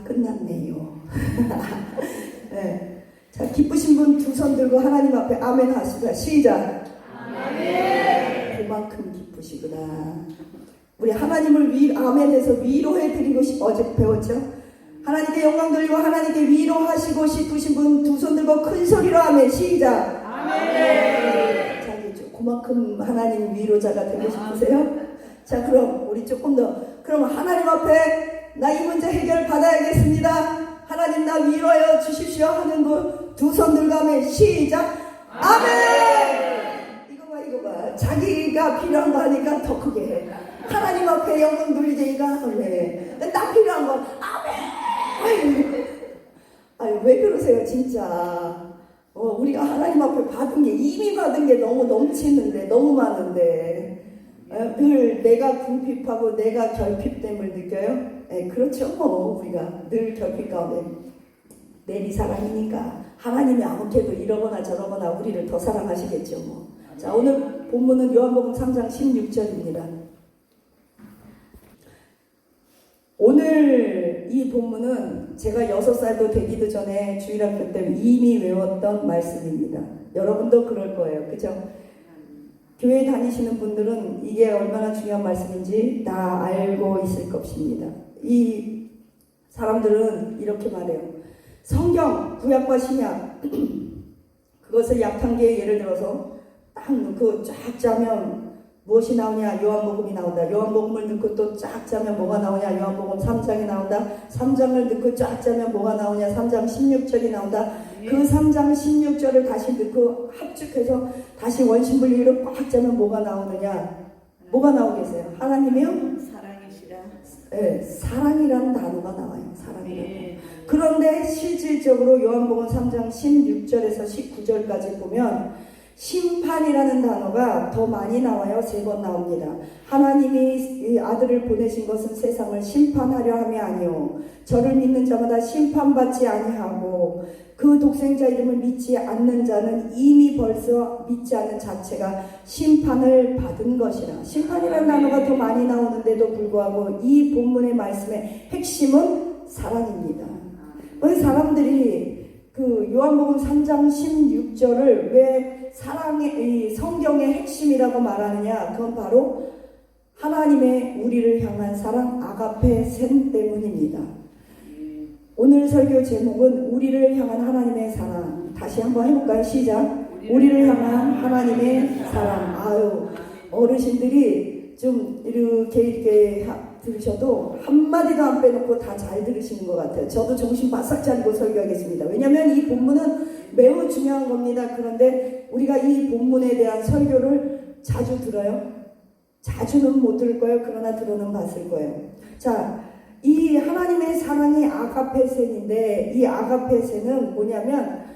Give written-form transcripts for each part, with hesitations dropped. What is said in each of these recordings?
끝났네요. 네. 자, 기쁘신 분 두 손 들고 하나님 앞에 아멘 하시다. 시작. 아멘. 그만큼 기쁘시구나. 우리 하나님을 아멘해서 위로해 드리고 어제 배웠죠? 하나님께 영광 돌리고 하나님께 위로하시고 싶으신 분 두 손 들고 큰 소리로 아멘. 시작. 아멘. 자, 이제 그만큼 하나님 위로자가 되고 싶으세요? 자, 그럼 우리 조금 더, 그럼 하나님 앞에 나 이 문제 해결 받아야겠습니다. 하나님 나 위로하여 주십시오 하는 분 두 손 들고 아멘. 시작. 아멘. 이거 봐. 자기가 필요한 거 하니까 더 크게 해. 하나님 앞에 영광 돌리니까 왜? 나 필요한 건 아멘. 아유, 왜 그러세요 진짜. 우리가 하나님 앞에 받은 게 이미 받은 게 너무 넘치는데, 너무 많은데 늘 내가 궁핍하고 내가 결핍됨을 느껴요? 그렇죠. 우리가 늘 결핍 가운데 내리 사랑이니까 하나님이 아무개도 이러거나 저러거나 우리를 더 사랑하시겠죠. 자, 오늘 본문은 요한복음 3장 16절입니다. 오늘 이 본문은 제가 6살도 되기도 전에 주일학교 때 이미 외웠던 말씀입니다. 여러분도 그럴 거예요. 그죠? 교회 다니시는 분들은 이게 얼마나 중요한 말씀인지 다 알고 있을 것입니다. 이 사람들은 이렇게 말해요. 성경, 구약과 신약, 그것을 약탕기에 예를 들어서 딱 넣고 쫙 짜면 무엇이 나오냐? 요한복음이 나온다. 요한복음을 넣고 또 쫙 짜면 뭐가 나오냐? 요한복음 3장이 나온다. 3장을 넣고 쫙 짜면 뭐가 나오냐? 3장 16절이 나온다. 그 3장 16절을 다시 넣고 합축해서 다시 원심분리로 꽉 짜면 뭐가 나오느냐? 뭐가 나오겠어요? 하나님이요? 사랑이시라. 네, 사랑이라는 단어가 나와요. 사랑이라는. 그런데 실질적으로 요한복음 3장 16절에서 19절까지 보면 심판이라는 단어가 더 많이 나와요. 3번 나옵니다. 하나님이 이 아들을 보내신 것은 세상을 심판하려 함이 아니요 저를 믿는 자마다 심판받지 아니하고 그 독생자 이름을 믿지 않는 자는 이미 벌써 믿지 않는 자체가 심판을 받은 것이라. 심판이라는 단어가 더 많이 나오는데도 불구하고 이 본문의 말씀의 핵심은 사랑입니다. 왜 사람들이 그 요한복음 3장 16절을 왜 사랑의 이 성경의 핵심이라고 말하느냐? 그건 바로 하나님의 우리를 향한 사랑 아가페 셈 때문입니다. 오늘 설교 제목은 우리를 향한 하나님의 사랑. 다시 한번 해볼까요? 시작. 우리를 향한 하나님의 사랑. 아유, 어르신들이 좀 이렇게 들으셔도 한마디도 안 빼놓고 다 잘 들으시는 것 같아요. 저도 정신 바싹 차리고 설교하겠습니다. 왜냐하면 이 본문은 매우 중요한 겁니다. 그런데 우리가 이 본문에 대한 설교를 자주 들어요? 자주는 못 들을 거예요. 그러나 들어는 봤을 거예요. 자, 이 하나님의 사랑이 아가페센인데 이 아가페센은 뭐냐면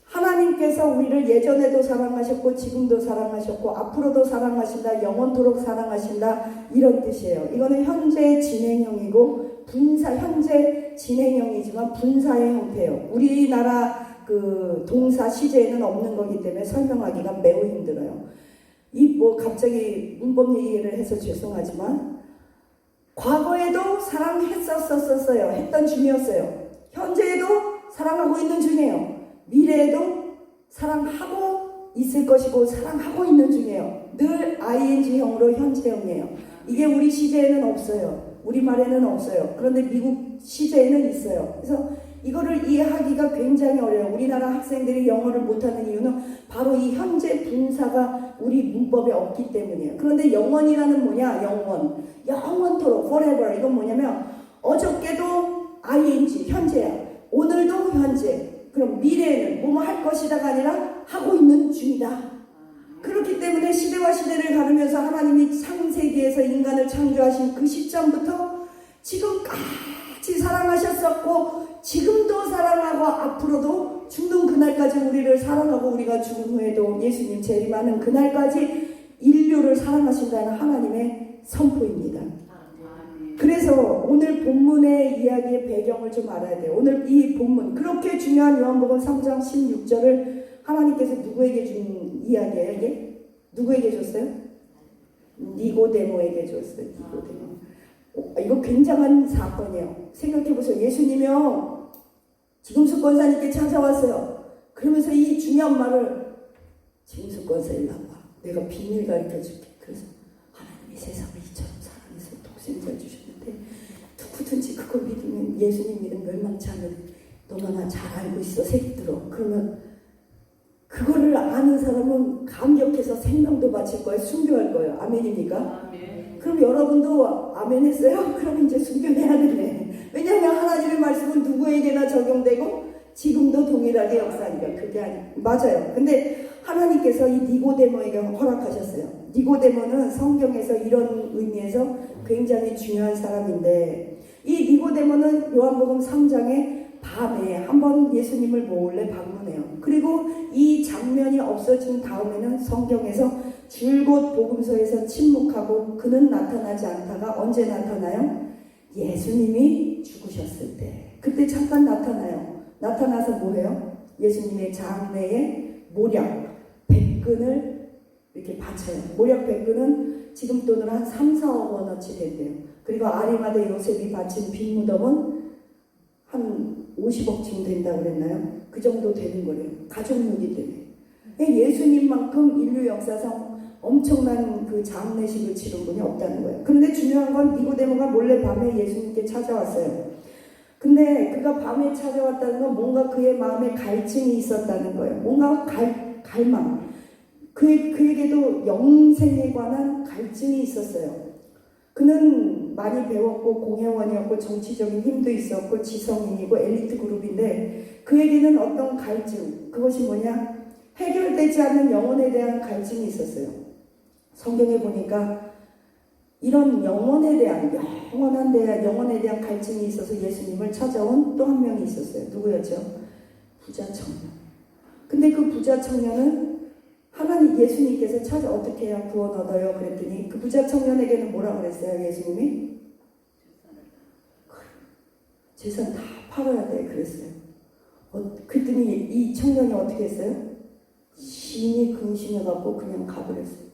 하나님께서 우리를 예전에도 사랑하셨고 지금도 사랑하셨고 앞으로도 사랑하신다, 영원토록 사랑하신다, 이런 뜻이에요. 이거는 현재 진행형이고 현재 진행형이지만 분사의 형태예요. 우리나라 그 동사 시제에는 없는 거기 때문에 설명하기가 매우 힘들어요. 갑자기 문법 얘기를 해서 죄송하지만 과거에도 사랑했었어요. 했던 중이었어요. 현재에도 사랑하고 있는 중이에요. 미래에도 사랑하고 있을 것이고 사랑하고 있는 중이에요. 늘 ing형으로 현재형이에요. 이게 우리 시제에는 없어요. 우리말에는 없어요. 그런데 미국 시제에는 있어요. 그래서 이거를 이해하기가 굉장히 어려워요. 우리나라 학생들이 영어를 못하는 이유는 바로 이 현재 분사가 우리 문법에 없기 때문이에요. 그런데 영원이라는 뭐냐? 영원토록 forever. 이건 뭐냐면 어저께도 ing 현재야. 오늘도 현재. 그럼 미래에는 뭐뭐 할 것이다가 아니라 하고 있는 중이다. 그렇기 때문에 시대와 시대를 가르면서 하나님이 창세기에서 인간을 창조하신 그 시점부터 지금까지 사랑하셨었고 지금도 사랑하고 앞으로도 죽는 그날까지 우리를 사랑하고 우리가 죽은 후에도 예수님 재림하는 그날까지 인류를 사랑하신다는 하나님의 선포입니다. 그래서 오늘 본문의 이야기의 배경을 좀 알아야 돼요. 오늘 이 본문, 그렇게 중요한 요한복음 3장 16절을 하나님께서 누구에게 준 이야기예요, 이게? 누구에게 줬어요? 니고데모에게 줬어요. 니고데모. 이거 굉장한 사건이에요. 생각해보세요. 예수님이요, 지금수 권사님께 찾아왔어요. 그러면서 이 중요한 말을, 지금수 권사 일로 와봐. 내가 비밀 가르쳐줄게. 그래서 하나님이 세상을 이처럼 사랑해서 독생자를 주셨는데 누구든지 그걸 믿으면, 예수님 믿으면 멸망치 않는, 너가 나 잘 알고 있어, 새끼들어. 그러면 그거를 아는 사람은 감격해서 생명도 바칠 거예요. 순교할 거예요. 아멘입니까? 아멘. 그럼 여러분도 아멘 했어요? 그럼 이제 순교해야 되네. 왜냐하면 하나님의 말씀은 누구에게나 적용되고 지금도 동일하게 역사하니까. 그게 맞아요. 근데 하나님께서 이 니고데모에게 허락하셨어요. 니고데모는 성경에서 이런 의미에서 굉장히 중요한 사람인데, 이 니고데모는 요한복음 3장에 밤에 한번 예수님을 몰래 방문해요. 그리고 이 장면이 없어진 다음에는 성경에서 줄곧 복음서에서 침묵하고 그는 나타나지 않다가 언제 나타나요? 예수님이 죽으셨을 때. 그때 잠깐 나타나요. 나타나서 뭐해요? 예수님의 장래에 모략 100근을 이렇게 바쳐요. 모략 100근은 지금 돈으로 한 3, 4억 원어치 된대요. 그리고 아리마대 요셉이 바친 빈무덤은 한 50억쯤 된다고 그랬나요? 그 정도 되는 거래요. 가족목이 되네. 예수님만큼 인류 역사상 엄청난 그 장례식을 치른 분이 없다는 거예요. 그런데 중요한 건 니고데모가 몰래 밤에 예수님께 찾아왔어요. 근데 그가 밤에 찾아왔다는 건 뭔가 그의 마음에 갈증이 있었다는 거예요. 뭔가 갈망. 그에게도 영생에 관한 갈증이 있었어요. 그는 많이 배웠고 공회원이었고 정치적인 힘도 있었고 지성인이고 엘리트 그룹인데 그에게는 어떤 갈증, 그것이 뭐냐? 해결되지 않는 영혼에 대한 갈증이 있었어요. 성경에 보니까 이런 영혼에 대한 영혼에 대한 갈증이 있어서 예수님을 찾아온 또 한 명이 있었어요. 누구였죠? 부자 청년. 근데 그 부자 청년은 하나님 예수님께서 어떻게 해야 구원 얻어요? 그랬더니 그 부자 청년에게는 뭐라 그랬어요? 예수님이 재산 다 팔아야 돼 그랬어요. 그랬더니 이 청년이 어떻게 했어요? 심히 근심해갖고 그냥 가버렸어요.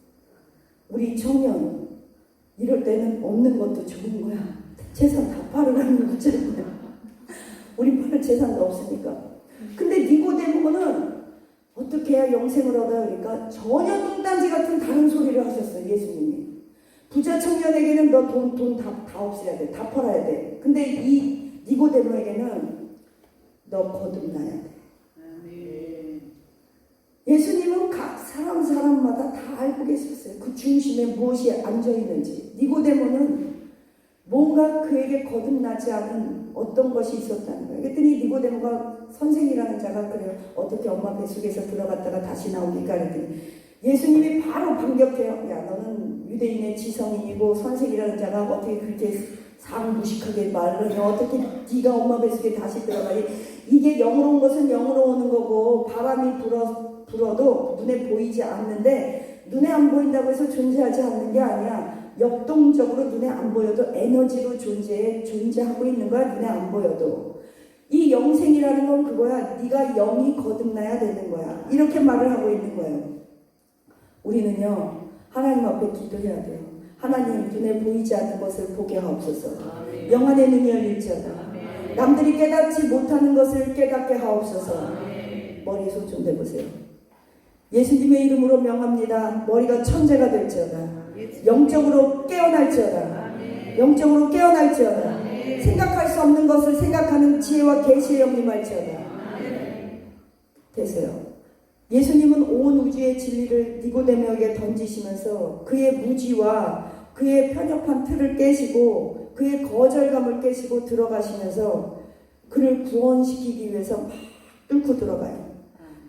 우리 청년 이럴 때는 없는 것도 좋은 거야. 재산 다 팔으라는 거잖아요. 우리 팔을 재산도 없으니까. 근데 니고데모는 어떻게 해야 영생을 얻어요? 그러니까 전혀 뚱딴지 같은 다른 소리를 하셨어요. 예수님이. 부자 청년에게는 너 돈 다 없애야 돼. 다 팔아야 돼. 근데 이 니고데모에게는 너 거듭나야 돼. 예수님은 각 사람마다 다 알고 계셨어요. 그 중심에 무엇이 앉아있는지. 니고데모는 뭔가 그에게 거듭나지 않은 어떤 것이 있었다는 거예요. 그랬더니 니고데모가 선생이라는 자가 그래요. 어떻게 엄마 뱃속에서 들어갔다가 다시 나오니까 그랬더니 예수님이 바로 반격해요. 야, 너는 유대인의 지성인이고 선생이라는 자가 어떻게 그렇게 무식하게 말을 해? 어떻게 네가 엄마 뱃속에 다시 들어가니? 이게 영으로 온 것은 영으로 오는 거고 바람이 불어도 눈에 보이지 않는데, 눈에 안 보인다고 해서 존재하지 않는 게 아니야. 역동적으로 눈에 안 보여도 에너지로 존재하고 있는 거야. 눈에 안 보여도. 이 영생이라는 건 그거야. 네가 영이 거듭나야 되는 거야. 이렇게 말을 하고 있는 거예요. 우리는요, 하나님 앞에 기도해야 돼요. 하나님, 눈에 보이지 않는 것을 보게 하옵소서. 영안의 눈이 열릴지어다. 남들이 깨닫지 못하는 것을 깨닫게 하옵소서. 머리에 손 좀 대보세요. 예수님의 이름으로 명합니다. 머리가 천재가 될지어다. 영적으로 깨어날지어다. 영적으로 깨어날지어다. 생각할 수 없는 것을 생각하는 지혜와 계시의 영이 임할지어다. 되세요. 예수님은 온 우주의 진리를 니고데모에게 던지시면서 그의 무지와 그의 편협한 틀을 깨시고 그의 거절감을 깨시고 들어가시면서 그를 구원시키기 위해서 막 뚫고 들어가요.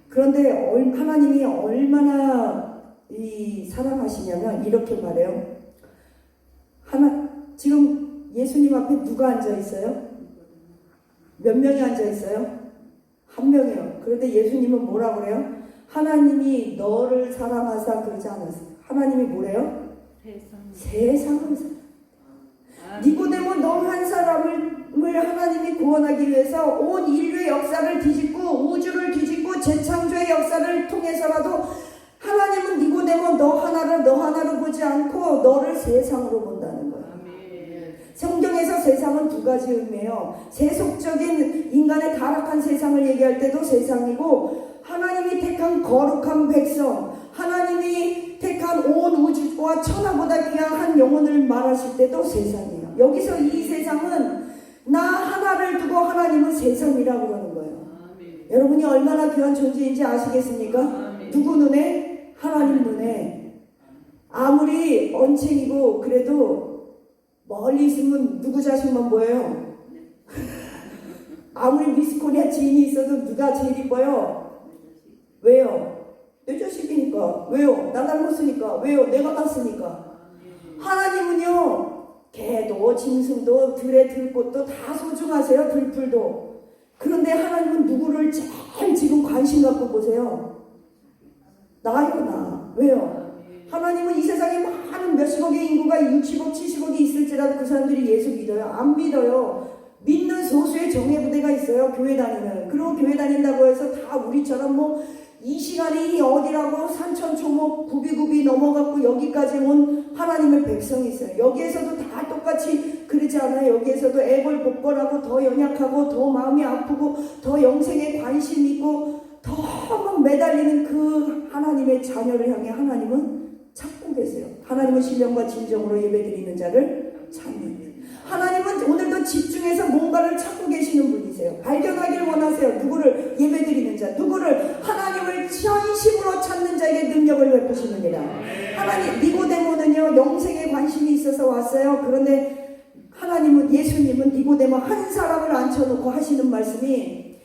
그런데 하나님이 얼마나 사랑하시냐면 이렇게 말해요. 지금 예수님 앞에 누가 앉아 있어요? 몇 명이 앉아 있어요? 한 명이요. 그런데 예수님은 뭐라 그래요? 하나님이 너를 사랑하사 그러지 않았어요. 하나님이 뭐래요? 세상을 니고데모 너 한 사람을 하나님이 구원하기 위해서 온 인류의 역사를 뒤집고 우주를 뒤집고 재창조의 역사를 통해서라도 하나님은 니고데모 너 하나를 보지 않고 너를 세상으로 본다는 거야. 성경에서 세상은 두 가지 의미예요. 세속적인 인간의 타락한 세상을 얘기할 때도 세상이고, 하나님이 택한 거룩한 백성, 하나님이 택한 온 우주와 천하보다 귀한 영혼을 말하실 때도 세상이에요. 여기서 이 세상은 나 하나를 두고 하나님은 세상이라고 그러는 거예요. 아멘. 여러분이 얼마나 귀한 존재인지 아시겠습니까? 아멘. 누구 눈에? 하나님 눈에. 아무리 언챙이고 그래도 멀리 있으면 누구 자식만 보여요? 아무리 미스코리아 지인이 있어도 누가 제일 이뻐요? 왜요? 내 자식이니까. 왜요? 나 닮았으니까. 왜요? 내가 봤으니까. 하나님은요, 개도 짐승도 들의 들꽃도 다 소중하세요. 들풀도. 그런데 하나님은 누구를 제일 지금 관심 갖고 보세요? 나요, 나. 왜요? 하나님은 이 세상에 많은 몇십억의 인구가 60억, 70억이 있을지라도 그 사람들이 예수 믿어요? 안 믿어요. 믿는 소수의 정예부대가 있어요. 교회 다니는. 그리고 교회 다닌다고 해서 다 우리처럼 뭐 이 시간이 어디라고 산천초목 구비구비 넘어갔고 여기까지 온 하나님의 백성이 있어요. 여기에서도 다 똑같이 그러지 않아요. 여기에서도 애걸복걸하고 더 연약하고 더 마음이 아프고 더 영생에 관심 있고 더 막 매달리는 그 하나님의 자녀를 향해 하나님은 찾고 계세요. 하나님은 신령과 진정으로 예배드리는 자를 찾는. 하나님은 오늘도 집중해서 뭔가를 찾고 계시는 분이세요. 발견하길 원하세요. 누구를? 예배드리는 자. 누구를? 하나님을 전심으로 찾는 자에게 능력을 베푸시느니라. 하나님, 니고데모는요 영생에 관심이 있어서 왔어요. 그런데 하나님은, 예수님은 니고데모 한 사람을 앉혀놓고 하시는 말씀이,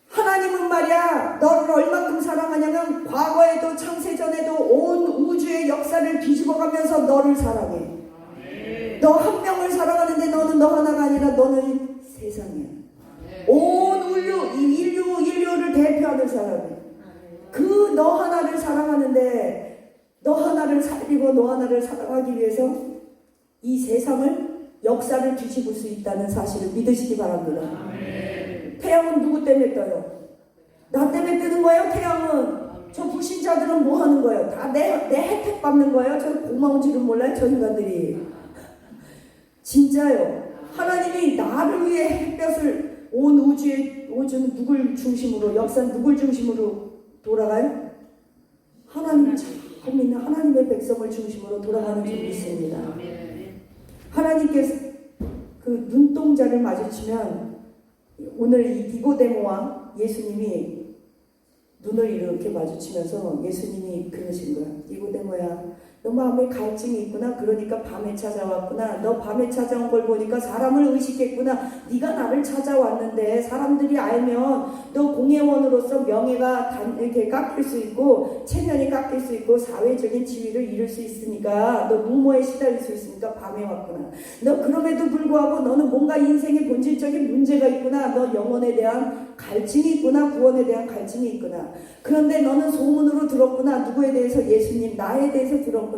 하나님은 말이야 너를 얼만큼 사랑하냐면 과거에도 창세전에도 온 우주의 역사를 뒤집어가면서 너를 사랑해. 너 한 명을 사랑하는데 너는 너 하나가 아니라 너는 세상이야. 온 인류를 대표하는 사람이야. 그 너 하나를 사랑하는데, 너 하나를 살리고 너 하나를 사랑하기 위해서 이 세상을, 역사를 뒤집을 수 있다는 사실을 믿으시기 바랍니다. 태양은 누구 때문에 떠요? 나 때문에 뜨는 거예요? 태양은. 저 불신자들은 뭐 하는 거예요? 다 내 혜택 받는 거예요? 저 고마운 줄은 몰라요? 저 인간들이. 진짜요. 하나님이 나를 위해 햇볕을, 온 우주는 누굴 중심으로, 역사는 누굴 중심으로 돌아가요? 하나님 참 믿는 하나님의 백성을 중심으로 돌아가는 줄 믿습니다. 하나님께서 그 눈동자를 마주치면, 오늘 이 니고데모와 예수님이 눈을 이렇게 마주치면서 예수님이 그러신 거야. 니고데모야, 너 마음에 갈증이 있구나. 그러니까 밤에 찾아왔구나. 너 밤에 찾아온 걸 보니까 사람을 의식했구나. 네가 나를 찾아왔는데 사람들이 알면 너 공회원으로서 명예가 이렇게 깎일 수 있고 체면이 깎일 수 있고 사회적인 지위를 잃을 수 있으니까, 너 무모에 시달릴 수 있으니까 밤에 왔구나. 너 그럼에도 불구하고 너는 뭔가 인생의 본질적인 문제가 있구나. 너 영혼에 대한 갈증이 있구나. 구원에 대한 갈증이 있구나. 그런데 너는 소문으로 들었구나. 누구에 대해서? 예수님, 나에 대해서 들었구나.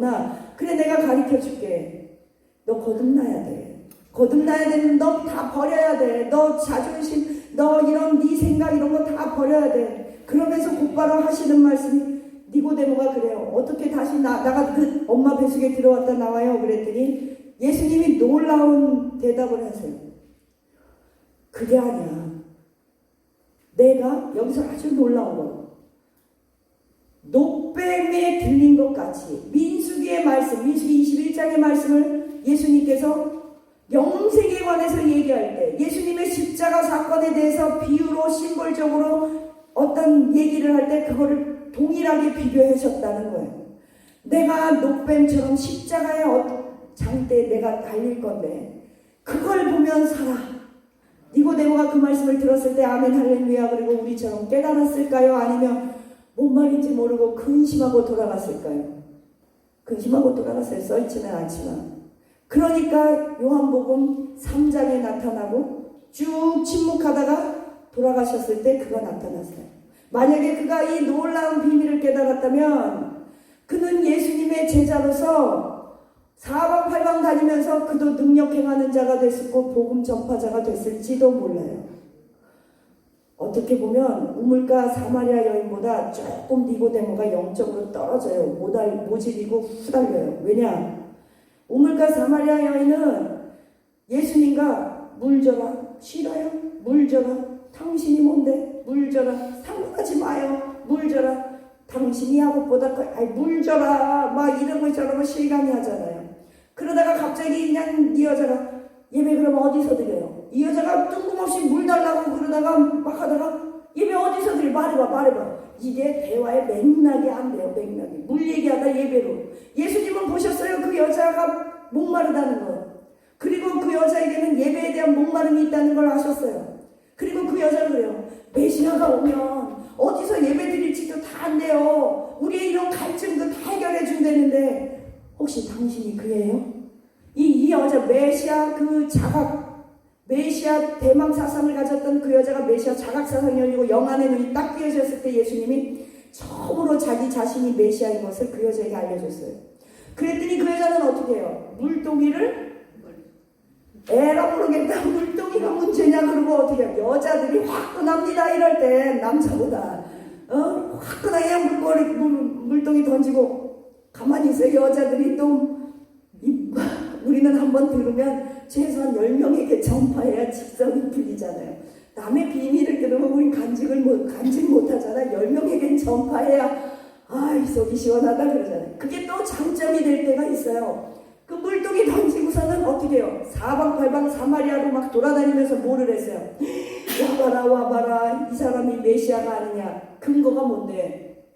그래, 내가 가르쳐 줄게. 너 거듭나야 돼. 거듭나야 되는, 너 다 버려야 돼. 너 자존심, 너 이런 네 생각 이런 거 다 버려야 돼. 그러면서 곧바로 하시는 말씀이, 니고데모가 그래요. 어떻게 다시 나가 그 엄마 뱃속에 들어왔다 나와요? 그랬더니 예수님이 놀라운 대답을 하세요. 그게 아니야. 내가 여기서 아주 놀라운 거, 녹뱀에 들린 것 같이 민수기의 말씀, 민수기 21장의 말씀을 예수님께서 영생에 관해서 얘기할 때, 예수님의 십자가 사건에 대해서 비유로 심볼적으로 어떤 얘기를 할 때 그거를 동일하게 비교하셨다는 거예요. 내가 녹뱀처럼 십자가의 장대에 내가 달릴 건데 그걸 보면 살아. 니고데모가 그 말씀을 들었을 때 아멘 할렐루야 그리고 우리처럼 깨달았을까요? 아니면 뭔 말인지 모르고 근심하고 돌아갔을까요? 근심하고 돌아갔어요. 써있지는 않지만. 그러니까 요한복음 3장에 나타나고 쭉 침묵하다가 돌아가셨을 때 그가 나타났어요. 만약에 그가 이 놀라운 비밀을 깨달았다면 그는 예수님의 제자로서 사방팔방 다니면서 그도 능력 행하는 자가 됐었고 복음 전파자가 됐을지도 몰라요. 어떻게 보면 우물가 사마리아 여인보다 조금 니고데모가 영적으로 떨어져요. 모질이고 후달려요. 왜냐? 우물가 사마리아 여인은 예수님과 물 줘라. 싫어요? 물 줘라. 당신이 뭔데? 물 줘라. 상관하지 마요. 물 줘라. 당신이 야곱보다 물 줘라. 막 이런 거 저런 거 실감이 하잖아요. 그러다가 갑자기 그냥 이 여자가 예배 그럼 어디서 드려요? 이 여자가 뜬금없이 물 달라고 그러다가 막 하다가 예배 어디서 드려? 말해봐. 이게 대화의 맥락이 안 돼요. 맥락이. 물 얘기하다 예배로. 예수님은 보셨어요? 그 여자가 목마르다는 거. 그리고 그 여자에게는 예배에 대한 목마름이 있다는 걸 아셨어요. 그리고 그 여자가 그래요. 메시아가 오면 어디서 예배 드릴지도 다 안 돼요. 우리의 이런 갈증도 다 해결해 준다는데 혹시 당신이 그예요? 이 여자 메시아 그 자각, 메시아 대망 사상을 가졌던 그 여자가 메시아 자각 사상이 열리고 영안의 눈이 딱 띄어졌을 때 예수님이 처음으로 자기 자신이 메시아인 것을 그 여자에게 알려줬어요. 그랬더니 그 여자는 어떻게 해요? 물동이를 에라 모르겠다. 물동이가 문제냐. 그러고 어떻게 해요? 여자들이 화끈합니다. 이럴 때 남자보다 화끈하게 물동이 던지고 가만히 있어요. 여자들이 또 우리는 한번 들으면 최소한 10명에게 전파해야 직성이 풀리잖아요. 남의 비밀을 들으면 우린 간직 못하잖아. 10명에겐 전파해야 이 속이 시원하다 그러잖아요. 그게 또 장점이 될 때가 있어요. 그 물동이 던지고서는 어떻게 해요? 사방팔방 사마리아로 막 돌아다니면서 뭐를 했어요? 와봐라 이 사람이 메시아가 아니냐. 근거가 뭔데?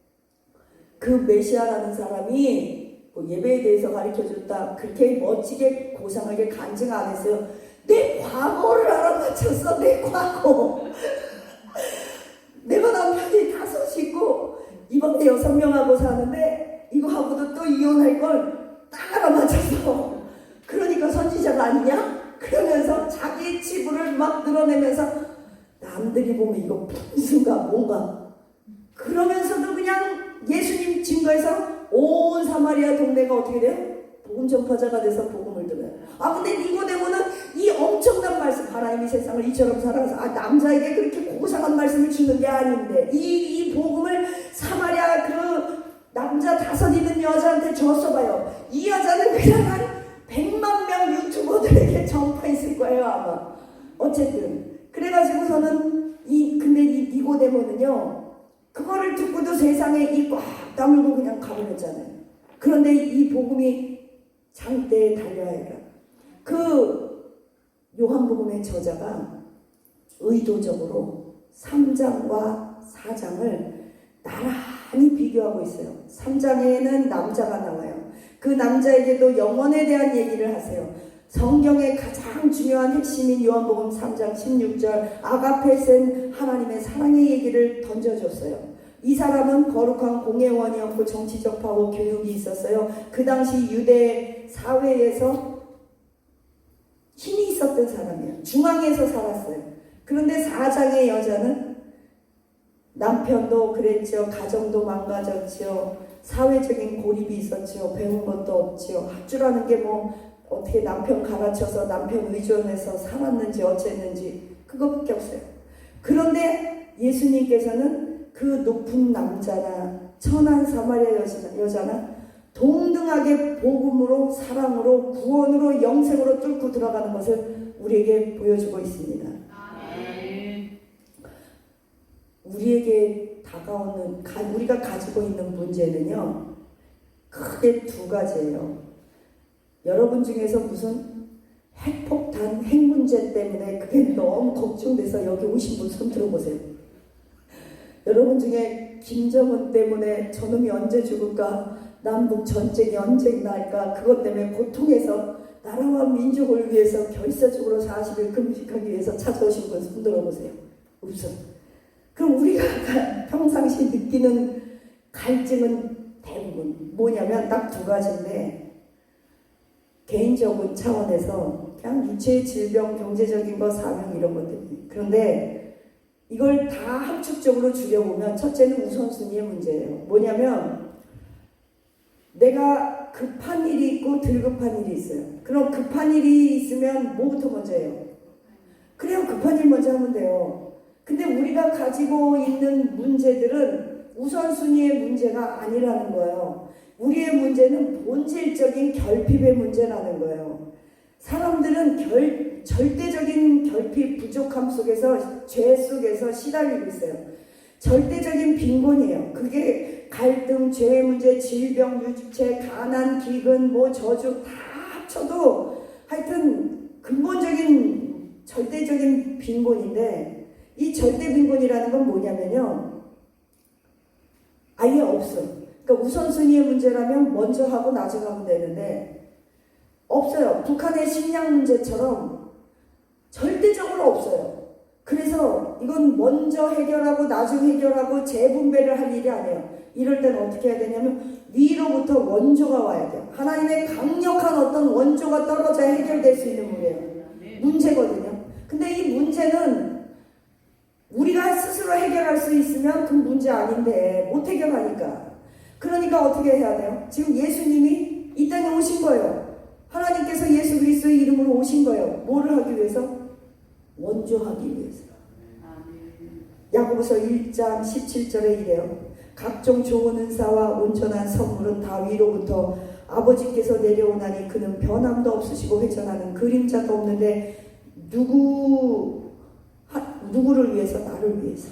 그 메시아라는 사람이 뭐 예배에 대해서 가르쳐줬다. 그렇게 멋지게 고상하게 간증 안 했어요. 내 과거를 알아맞혔어. 내 과거. 내가 남편이 5 있고 이번에 6명하고 사는데 이거하고도 또 이혼할 걸 딱 알아맞혔어. 그러니까 선지자가 아니냐? 그러면서 자기 치부를 막 드러내면서 남들이 보면 이거 분수가 뭔가 그러면서도 그냥 예수님 증거에서 온 사마리아 동네가 어떻게 돼요? 복음 전파자가 돼서 복음을 들어요. 근데 니고데모는 이 엄청난 말씀, 하나님이 세상을 이처럼 사랑해서 남자에게 그렇게 고상한 말씀을 주는 게 아닌데 이 복음을 사마리아 그 남자 5 있는 여자한테 줬어봐요. 이 여자는 그냥 한 100만 명 유튜버들에게 전파했을 거예요 아마. 어쨌든 그래가지고서는 근데 이 니고데모는요 그거를 듣고도 세상에 이 꽉 다물고 그냥 가버렸잖아요. 그런데 이 복음이 장대에 달려야 그 요한복음의 저자가 의도적으로 3장과 4장을 나란히 비교하고 있어요. 3장에는 남자가 나와요. 그 남자에게도 영혼에 대한 얘기를 하세요. 성경의 가장 중요한 핵심인 요한복음 3장 16절 아가페센 하나님의 사랑의 얘기를 던져줬어요. 이 사람은 거룩한 공회원이었고 정치적 파워 교육이 있었어요. 그 당시 유대 사회에서 힘이 있었던 사람이에요. 중앙에서 살았어요. 그런데 4장의 여자는 남편도 그랬죠. 가정도 망가졌죠. 사회적인 고립이 있었죠. 배운 것도 없죠. 학주라는 게 뭐 어떻게 남편 갈아쳐서 남편 의존해서 살았는지 어쨌는지 그것밖에 없어요. 그런데 예수님께서는 그 높은 남자나 천한 사마리아 여자나 동등하게 복음으로 사랑으로 구원으로 영생으로 뚫고 들어가는 것을 우리에게 보여주고 있습니다. 우리에게 다가오는 우리가 가지고 있는 문제는요 크게 2 가지예요. 여러분 중에서 무슨 핵폭탄, 핵 문제 때문에 그게 너무 걱정돼서 여기 오신 분 손 들어보세요. 여러분 중에 김정은 때문에 저놈이 언제 죽을까, 남북 전쟁이 언제 날까, 그것 때문에 고통해서 나라와 민족을 위해서 결사적으로 40일 금식하기 위해서 찾아오신 분 손 들어보세요. 없어. 그럼 우리가 평상시 느끼는 갈증은 대부분 뭐냐면 딱 2 가지인데 개인적인 차원에서 그냥 유체 질병, 경제적인 거, 사명 이런 것들. 그런데 이걸 다 함축적으로 줄여보면 첫째는 우선순위의 문제예요. 뭐냐면 내가 급한 일이 있고 들급한 일이 있어요. 그럼 급한 일이 있으면 뭐부터 먼저 해요? 그래요. 급한 일 먼저 하면 돼요. 근데 우리가 가지고 있는 문제들은 우선순위의 문제가 아니라는 거예요. 우리의 문제는 본질적인 결핍의 문제라는 거예요. 사람들은 절대적인 결핍, 부족함 속에서, 죄 속에서 시달리고 있어요. 절대적인 빈곤이에요. 그게 갈등, 죄의 문제, 질병, 유축체, 가난, 기근, 저주 다 합쳐도 하여튼 근본적인 절대적인 빈곤인데, 이 절대 빈곤이라는 건 뭐냐면요, 아예 없어요. 그러니까 우선순위의 문제라면 먼저 하고 나중에 하면 되는데 없어요. 북한의 식량 문제처럼 절대적으로 없어요. 그래서 이건 먼저 해결하고 나중에 해결하고 재분배를 할 일이 아니에요. 이럴 때는 어떻게 해야 되냐면 위로부터 원조가 와야 돼요. 하나님의 강력한 어떤 원조가 떨어져야 해결될 수 있는 문제거든요. 근데 이 문제는 우리가 스스로 해결할 수 있으면 그 문제 아닌데 못 해결하니까. 그러니까 어떻게 해야 돼요? 지금 예수님이 이 땅에 오신 거예요. 하나님께서 예수 그리스도의 이름으로 오신 거예요. 뭐를 하기 위해서? 원조하기 위해서. 야고보서 1장 17절에 이래요. 각종 좋은 은사와 온전한 선물은 다 위로부터 아버지께서 내려오나니 그는 변함도 없으시고 회전하는 그림자도 없는데 누구를 위해서? 나를 위해서.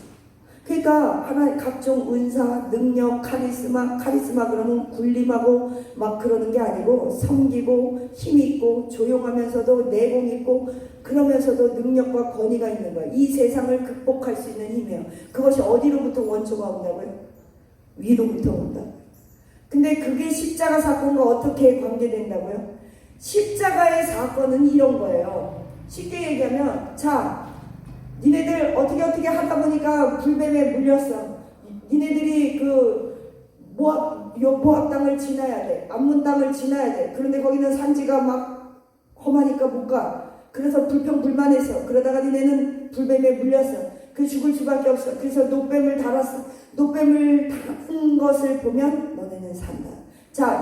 그러니까 하나의 각종 은사, 능력, 카리스마 그러면 군림하고 막 그러는 게 아니고 섬기고 힘있고 조용하면서도 내공 있고 그러면서도 능력과 권위가 있는 거예요. 이 세상을 극복할 수 있는 힘이에요. 그것이 어디로부터 원조가 온다고요? 위로부터 온다고요. 근데 그게 십자가 사건과 어떻게 관계된다고요? 십자가의 사건은 이런 거예요. 쉽게 얘기하면 니네들 어떻게 하다 보니까 불뱀에 물렸어. 니네들이 모압 땅을 지나야 돼. 암몬 땅을 지나야 돼. 그런데 거기는 산지가 막 험하니까 못 가. 그래서 불평불만해서 그러다가 니네는 불뱀에 물렸어. 그 죽을 수밖에 없어. 그래서 노뱀을 달았어. 노뱀을 달은 것을 보면 너네는 산다.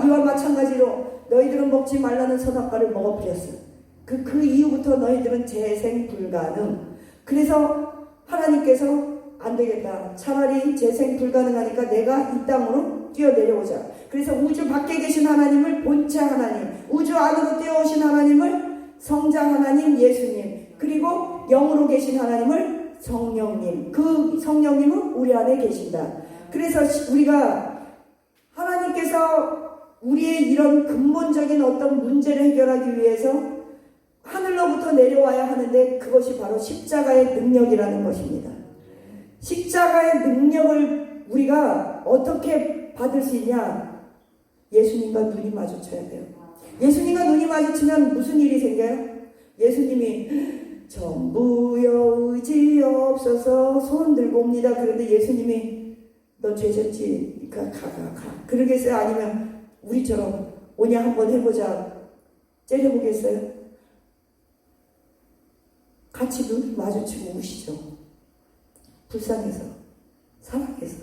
이와 마찬가지로 너희들은 먹지 말라는 선악과를 먹어버렸어. 그 이후부터 너희들은 재생 불가능. 그래서 하나님께서 안 되겠다. 차라리 재생 불가능하니까 내가 이 땅으로 뛰어내려오자. 그래서 우주 밖에 계신 하나님을 본체 하나님, 우주 안으로 뛰어오신 하나님을 성자 하나님 예수님, 그리고 영으로 계신 하나님을 성령님. 그 성령님은 우리 안에 계신다. 그래서 우리가 하나님께서 우리의 이런 근본적인 어떤 문제를 해결하기 위해서 하늘로부터 내려와야 하는데 그것이 바로 십자가의 능력이라는 것입니다. 십자가의 능력을 우리가 어떻게 받을 수 있냐? 예수님과 눈이 마주쳐야 돼요. 예수님과 눈이 마주치면 무슨 일이 생겨요? 예수님이 전부여 의지 없어서 손 들고 옵니다. 그런데 예수님이 너 죄졌지? 가. 그러겠어요? 아니면 우리처럼 오냐 한번 해보자 째려보겠어요? 같이 눈 마주치고 우시죠. 불쌍해서, 사랑해서.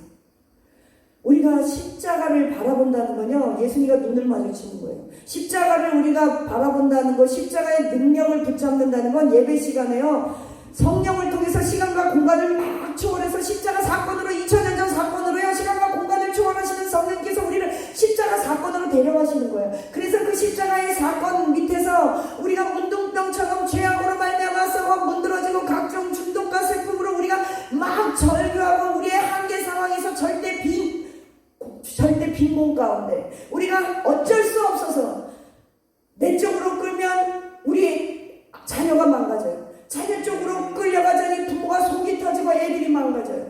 우리가 십자가를 바라본다는 건요, 예수님과 눈을 마주치는 거예요. 십자가를 우리가 바라본다는 것, 십자가의 능력을 붙잡는다는 건 예배 시간에요, 성령을 통해서 시간과 공간을 막 초월해서 십자가 사건으로, 2000년 전 사건으로요, 시간과 공간을 초월하시는 성령께서 우리를 십자가 사건으로 데려가시는 거예요. 그래서 그 십자가의 사건 밑에서 우리가 문둥병처럼 죄악으로 말미암아서 문드러지고 각종 중독과 슬픔으로 우리가 막 절규하고 우리의 한계 상황에서 절대 빈곤 가운데 우리가 어쩔 수 없어서 내적으로 끌면 우리 자녀가 망가져요. 자녀 쪽으로 끌려가자니 부모가 속이 터지고 애들이 망가져요.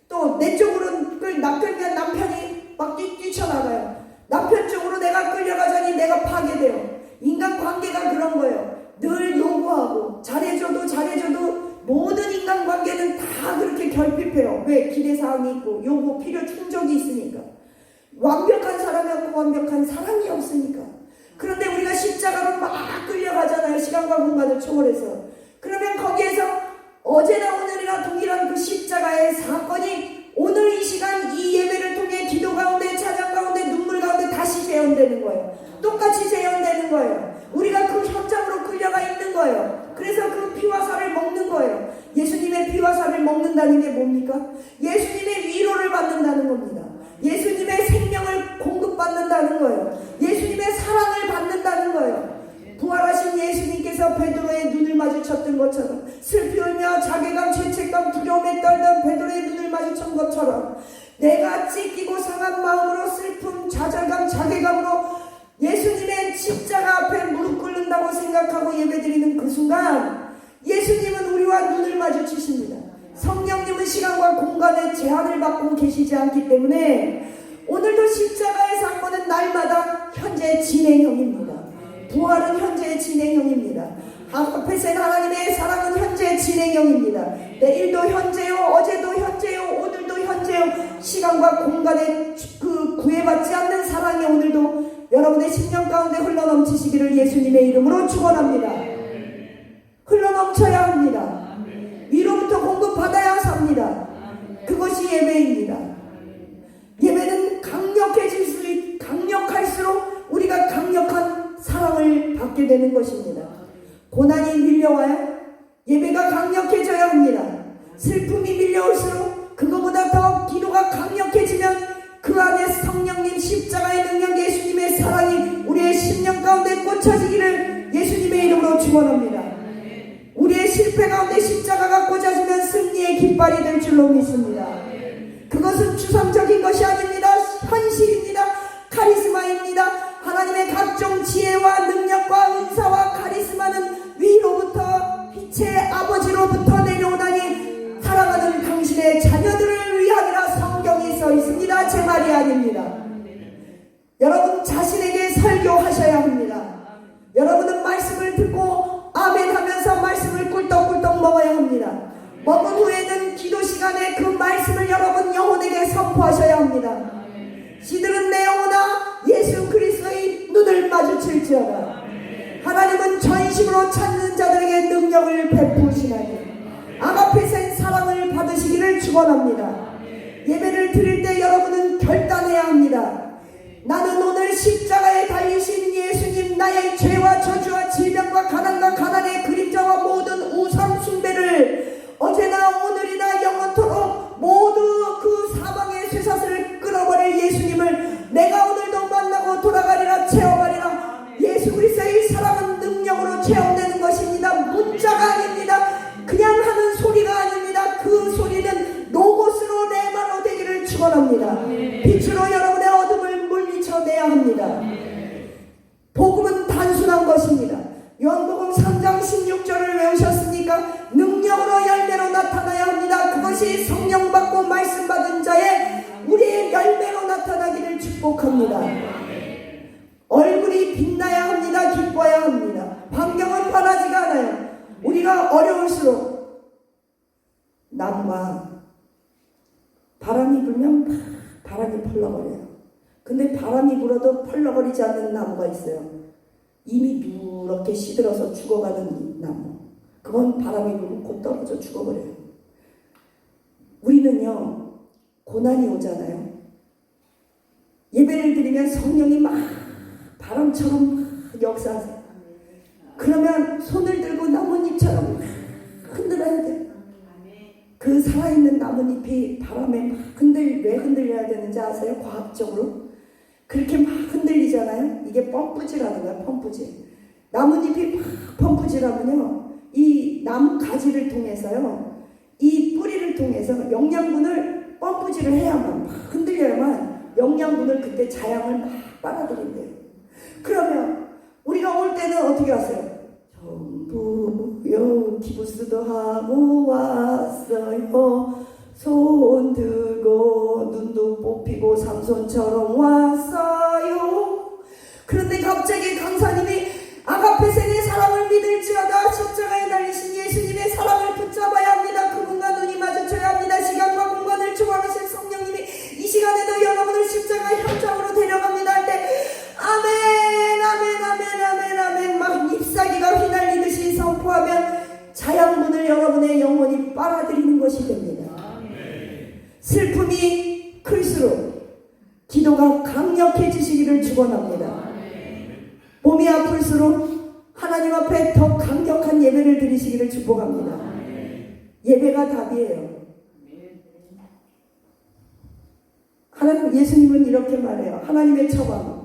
또 내 쪽으로 끌면 남편이 막 뛰쳐나가요. 남편 쪽으로 내가 끌려가자니 내가 파괴돼요. 인간관계가 그런 거예요. 늘 요구하고 잘해줘도 모든 인간관계는 다 그렇게 결핍해요. 왜? 기대사항이 있고 요구, 필요, 충족이 있으니까. 완벽한 사람이 없고 완벽한 사랑이 없으니까. 그런데 우리가 십자가로 막 끌려가잖아요. 시간과 공간을 초월해서. 그러면 거기에서 어제나 오늘이나 동일한 그 십자가의 사건이 오늘 이 시간 이 예배를 통해 기도 가운데 찬양 가운데 눈물 가운데 다시 재현되는 거예요. 똑같이 재현되는 거예요. 우리가 그 현장으로 끌려가 있는 거예요. 그래서 그 피와 살을 먹는 거예요. 예수님의 피와 살을 먹는다는 게 뭡니까? 예수님의 위로를 받는다는 겁니다. 예수님의 생명을 공급받는다는 거예요. 예수님의 사랑을 받는다는 거예요. 부활하신 예수님께서 베드로의 눈을 마주쳤던 것처럼, 슬피 울며 자괴감, 죄책감, 두려움에 떨던 베드로의 눈을 마주친 것처럼, 내가 찢기고 상한 마음으로 슬픔, 좌절감, 자괴감으로 예수님의 십자가 앞에 무릎 꿇는다고 생각하고 예배드리는 그 순간 예수님은 우리와 눈을 마주치십니다. 성령님은 시간과 공간의 제한을 받고 계시지 않기 때문에 오늘도 십자가의 사건은 날마다 현재 진행형입니다. 부활은 현재 진행형입니다. 앞에서 하나님의 사랑은 현재 진행형입니다. 내일도 현재요, 어제도 현재요, 오늘도 현재요. 시간과 공간에 그 구애받지 않는 사랑이 오늘도 여러분의 심령 가운데 흘러넘치시기를 예수님의 이름으로 축원합니다. 흘러넘쳐야 합니다. 위로부터 공급받아야 삽니다. 그것이 예배입니다. 예배는 강력할수록 우리가 강력한 사랑을 받게 되는 것입니다. 고난이 밀려와요. 예배가 강력해져야 합니다. 슬픔이 밀려올수록 그거보다 더 기도가 강력해지면 그 안에 성령님 십자가의 능력, 예수님의 사랑이 우리의 심령 가운데 꽂혀지기를 예수님의 이름으로 축원합니다. 우리의 실패 가운데 십자가가 꽂아지면 승리의 깃발이 될 줄로 믿습니다. 그것은 추상적인 것이 아닙니다. 현실입니다. 카리스마입니다. 하나님의 각종 지혜와 능력과 은사와 카리스마는 위로부터 빛의 아버지로부터 내려오다니 사랑하는 당신의 자녀들을 위하리라 성경이 써 있습니다. 제 말이 아닙니다. 여러분 자신에게 설교하셔야 합니다. 여러분은 말씀을 듣고 아멘 하면서 말씀을 꿀떡꿀떡 먹어야 합니다. 먹은 후에는 기도 시간에 그 말씀을 여러분 영혼에게 선포하셔야 합니다. 시들은 내 영혼아 예수 그리스도의 눈을 마주칠지어다. 하나님은 전심으로 찾는 자들에게 능력을 베푸시나니 아가페의 사랑을 받으시기를 축원합니다. 예배를 드릴 때 여러분은 결단해야 합니다. 나는 오늘 십자가에 달리신 예수님, 나의 죄와 저주와 질병과 가난과 가난의 그림자와 모든 우상 숭배를 어제나 오늘이나 영원토록 모두 그 사방의 쇠사슬을 끊어버릴 예수님을 내가 오늘도 만나고 돌아가리라, 체험하리라. 예수 그리스도의 사랑은 능력으로 체험되는 것입니다. 문자가 아닙니다. 그냥 하는 소리가 아닙니다. 그 소리는 로고스로 레마로 되기를 축원합니다. 빛으로 여러분의 어둠을 물리쳐내야 합니다. 복음은 단순한 것입니다. 요한복음 3장 16절을 외우셨습니까? 능력으로 열매로 나타나야 합니다. 그것이 성령 받고 말씀 받은 자의 우리의 열매로 나타나기를 축복합니다. 얼굴이 빛나야 합니다. 기뻐야 합니다. 환경은 변하지가 않아요. 우리가 어려울수록 나무가 바람이 불면 바람이 펄럭거려요. 근데 바람이 불어도 펄럭거리지 않는 나무가 있어요. 이미 누렇게 시들어서 죽어가는 나무. 그건 바람이 불면 곧 떨어져 죽어버려요. 우리는요, 고난이 오잖아요. 예배를 드리면 성령이 막 바람처럼 막 역사하세요. 그러면 손을 들고 나뭇잎처럼 막 흔들어야 돼요. 그 살아있는 나뭇잎이 바람에 막 왜 흔들려야 되는지 아세요? 과학적으로 그렇게 막 흔들리잖아요. 이게 펌프질하는 거야. 펌프질. 나뭇잎이 막 펌프질하면요, 이 나무 가지를 통해서요, 이 뿌리를 통해서 영양분을 펌프질을 해야만, 막 흔들려야만 영양분을 그때 자양을 막 빨아들인대요. 그러면 우리가 올 때는 어떻게 하세요? 전부요 기부스도 하고 왔어요. 손 들고 눈도 뽑히고 삼손처럼 왔어요. 그런데 갑자기 강사님이 아가페생의 사랑을 믿을지어다 십자가에 달리신 예수님의 사랑을 붙잡아야 합니다. 그분과 눈이 마주쳐야 합니다. 시간과 공간을 초월하신 성령님이 이 시간에도 여러분을 십자가 현장으로 데려갑니다 할 때 아멘 아멘 아멘 아멘 아멘 막 잎사귀가 휘날리듯이 선포하면 자양분을 여러분의 영혼이 빨아들이는 것이 됩니다. 슬픔이 클수록 기도가 강력해지시기를 축원합니다. 몸이 아플수록 하나님 앞에 더 강력한 예배를 드리시기를 축복합니다. 예배가 답이에요. 하나님, 예수님은 이렇게 말해요. 하나님의 처방.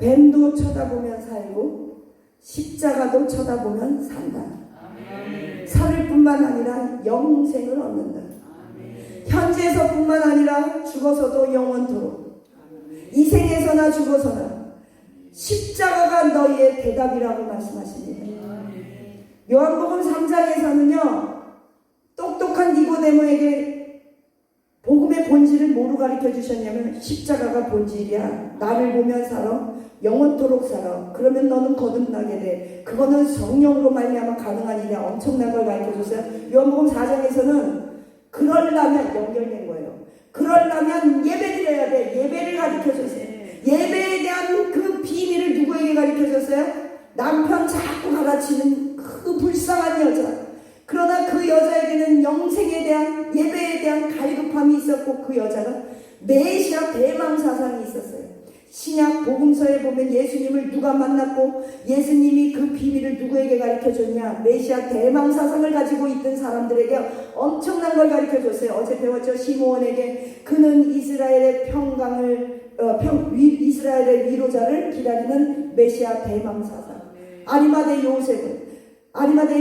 뱀도 쳐다보면 살고 십자가도 쳐다보면 산다. 살을 뿐만 아니라 영생을 얻는다. 현재에서뿐만 아니라 죽어서도 영원토록, 이 생에서나 죽어서나 십자가가 너희의 대답이라고 말씀하십니다. 요한복음 3장에서는요, 똑똑한 니고데모에게 복음의 본질을 뭐로 가르쳐 주셨냐면, 십자가가 본질이야. 나를 보면 살아, 영원토록 살아. 그러면 너는 거듭나게 돼. 그거는 성령으로 말미암아 가능한 일이야. 엄청난 걸 가르쳐 줬어요. 요한복음 4장에서는 그러려면, 연결된 거예요. 그러려면 예배드려야 돼. 예배를 가르쳐 줬어요. 예배에 대한 그 비밀을 누구에게 가르쳐 줬어요? 남편 자꾸 가르치는 그 불쌍한 여자. 그러나 그 여자에게는 영생에 대한, 예배에 대한 갈급함이 있었고, 그 여자가 메시아 대망사상이 있었어요. 신약 복음서에 보면 예수님을 누가 만났고 예수님이 그 비밀을 누구에게 가르쳐줬냐? 메시아 대망사상을 가지고 있던 사람들에게 엄청난 걸 가르쳐줬어요. 어제 배웠죠? 시므온에게 그는 이스라엘의 이스라엘의 위로자를 기다리는 메시아 대망사상. 아리마대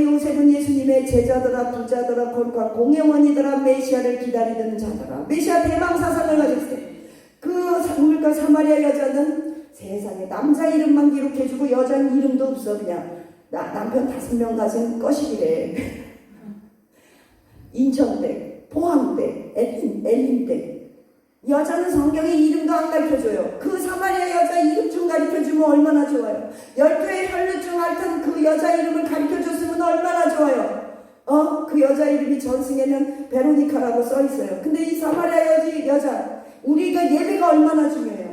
요셉은 예수님의 제자더라, 부자더라, 거룩한 공회원이더라, 메시아를 기다리는 자더라. 메시아 대망사상을 가졌어요. 그 사마리아 여자는 세상에 남자 이름만 기록해주고 여자는 이름도 없어. 그냥 남편 5명 가진 꺼시기래. 인천댁, 포항댁, 엘림댁. 여자는 성경에 이름도 안 가르쳐줘요. 그 사마리아 여자 이름 좀 가르쳐주면 얼마나 좋아요. 12의 혈루 중 앓던 그 여자 이름을 가르쳐줬으면 얼마나 좋아요. 그 여자 이름이 전승에는 베로니카라고 써있어요. 근데 이 사마리아 여자, 우리가 예배가 얼마나 중요해요.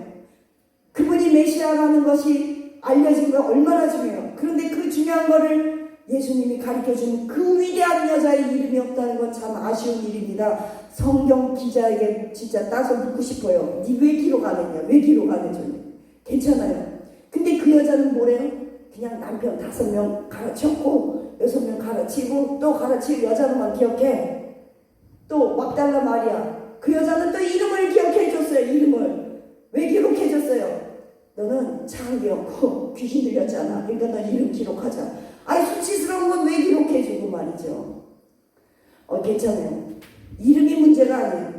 그분이 메시아라는 것이 알려진 거 얼마나 중요해요. 그런데 그 중요한 거를 예수님이 가르쳐준 그 위대한 여자의 이름이 없다는 건 참 아쉬운 일입니다. 성경 기자에게 진짜 따서 묻고 싶어요. 니 왜 기록 안 했냐? 왜 기록 안 해줬냐? 괜찮아요. 근데 그 여자는 뭐래요? 그냥 남편 5명 가르쳤고 6명 가르치고 또 가르칠 여자로만 기억해. 또 막달라 마리아, 그 여자는 또 이름을 기억해 줬어요. 이름을 왜 기록해 줬어요? 너는 창기였고 귀신 들렸잖아. 그러니까 넌 이름 기록하자. 아니 수치스러운 건 왜 기록해 주고 말이죠. 괜찮아요. 이름이 문제가 아니에요.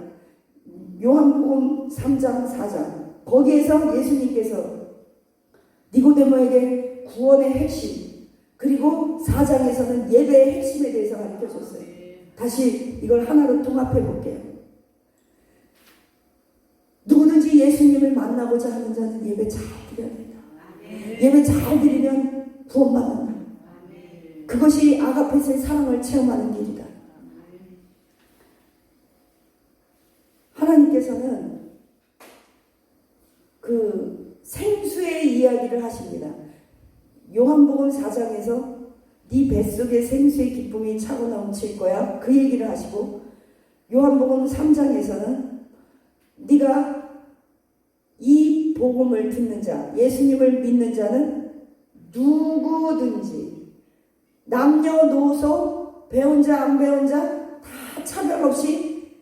요한복음 3장 4장 거기에서 예수님께서 니고데모에게 구원의 핵심, 그리고 4장에서는 예배의 핵심에 대해서 가르쳐 줬어요. 다시 이걸 하나로 통합해 볼게요. 누구든지 예수님을 만나고자 하는 자는 예배 잘 드려야 된다. 예배 잘 드리면 구원받는다. 그것이 아가페스의 사랑을 체험하는 길이다. 하나님께서는 그 생수의 이야기를 하십니다. 요한복음 4장에서 네 뱃속에 생수의 기쁨이 차고 넘칠 거야, 그 얘기를 하시고, 요한복음 3장에서는 네가 이 복음을 듣는 자, 예수님을 믿는 자는 누구든지 남녀노소, 배운 자 안 배운 자 다 차별 없이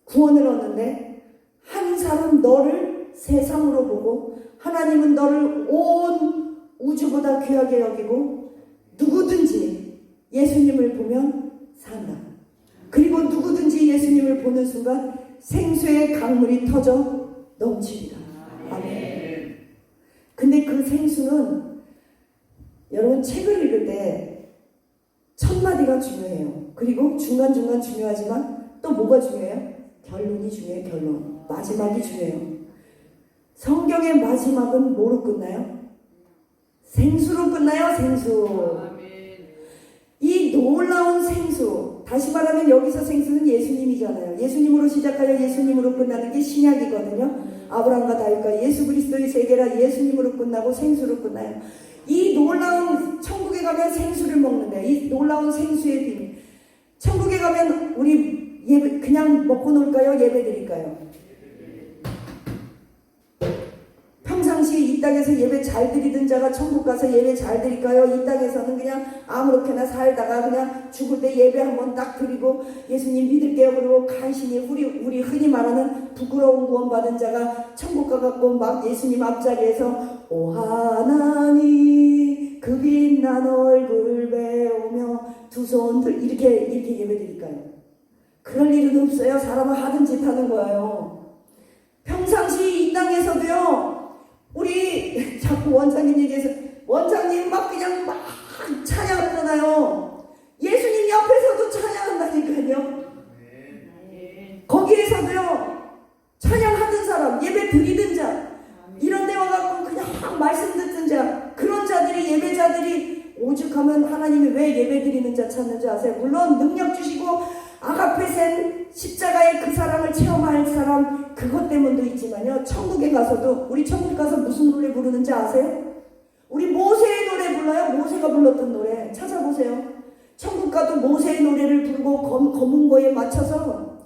구원을 얻는데, 한 사람 너를 세상으로 보고 하나님은 너를 온 우주보다 귀하게 여기고 누구든지 예수님을 보면 산다. 그리고 누구든지 예수님을 보는 순간 생수의 강물이 터져 넘칩니다. 아멘. 근데 그 생수는 여러분 책을 읽을 때 첫 마디가 중요해요. 그리고 중간중간 중요하지만 또 뭐가 중요해요? 결론이 중요해요. 결론. 마지막이 중요해요. 성경의 마지막은 뭐로 끝나요? 생수로 끝나요. 생수. 이 놀라운 생수, 다시 말하면 여기서 생수는 예수님이잖아요. 예수님으로 시작하여 예수님으로 끝나는 게 신약이거든요. 아브라함과 다윗과 예수 그리스도의 세계라 예수님으로 끝나고 생수로 끝나요. 이 놀라운, 천국에 가면 생수를 먹는데, 이 놀라운 생수의 비밀. 천국에 가면 우리 예배 그냥 먹고 놀까요? 예배 드릴까요? 평상시 이 땅에 땅에서 예배 잘 드리던 자가 천국 가서 예배 잘 드릴까요? 이 땅에서는 그냥 아무렇게나 살다가 그냥 죽을 때 예배 한번 딱 드리고 예수님 믿을게요 그러고 간신히 우리 흔히 말하는 부끄러운 구원 받은 자가 천국 가갖고 막 예수님 앞자리에서 오 하나님 그 빛난 얼굴 배우며 두 손들 이렇게 예배 드릴까요? 그럴 일은 없어요. 사람은 하든 짓 하는 거예요. 평상시 이 땅에서도요, 우리 자꾸 원장님 얘기해서 원장님 막 그냥 막 찬양하잖아요. 예수님 옆에서도 찬양한다니까요. 거기에서도요, 찬양하던 사람, 예배 드리던 자, 이런 데 와갖고 그냥 말씀 듣던 자, 그런 자들이 예배자들이 오죽하면 하나님이 왜 예배 드리는 자 찾는 줄 아세요? 물론 능력 주시고 아가페센 십자가의 그 사랑을 체험할 사람 그것 때문도 있지만요, 천국에 가서도 우리 천국 가서 무슨 노래 부르는지 아세요? 우리 모세의 노래 불러요. 모세가 불렀던 노래 찾아보세요. 천국 가도 모세의 노래를 부르고 검은 거에 맞춰서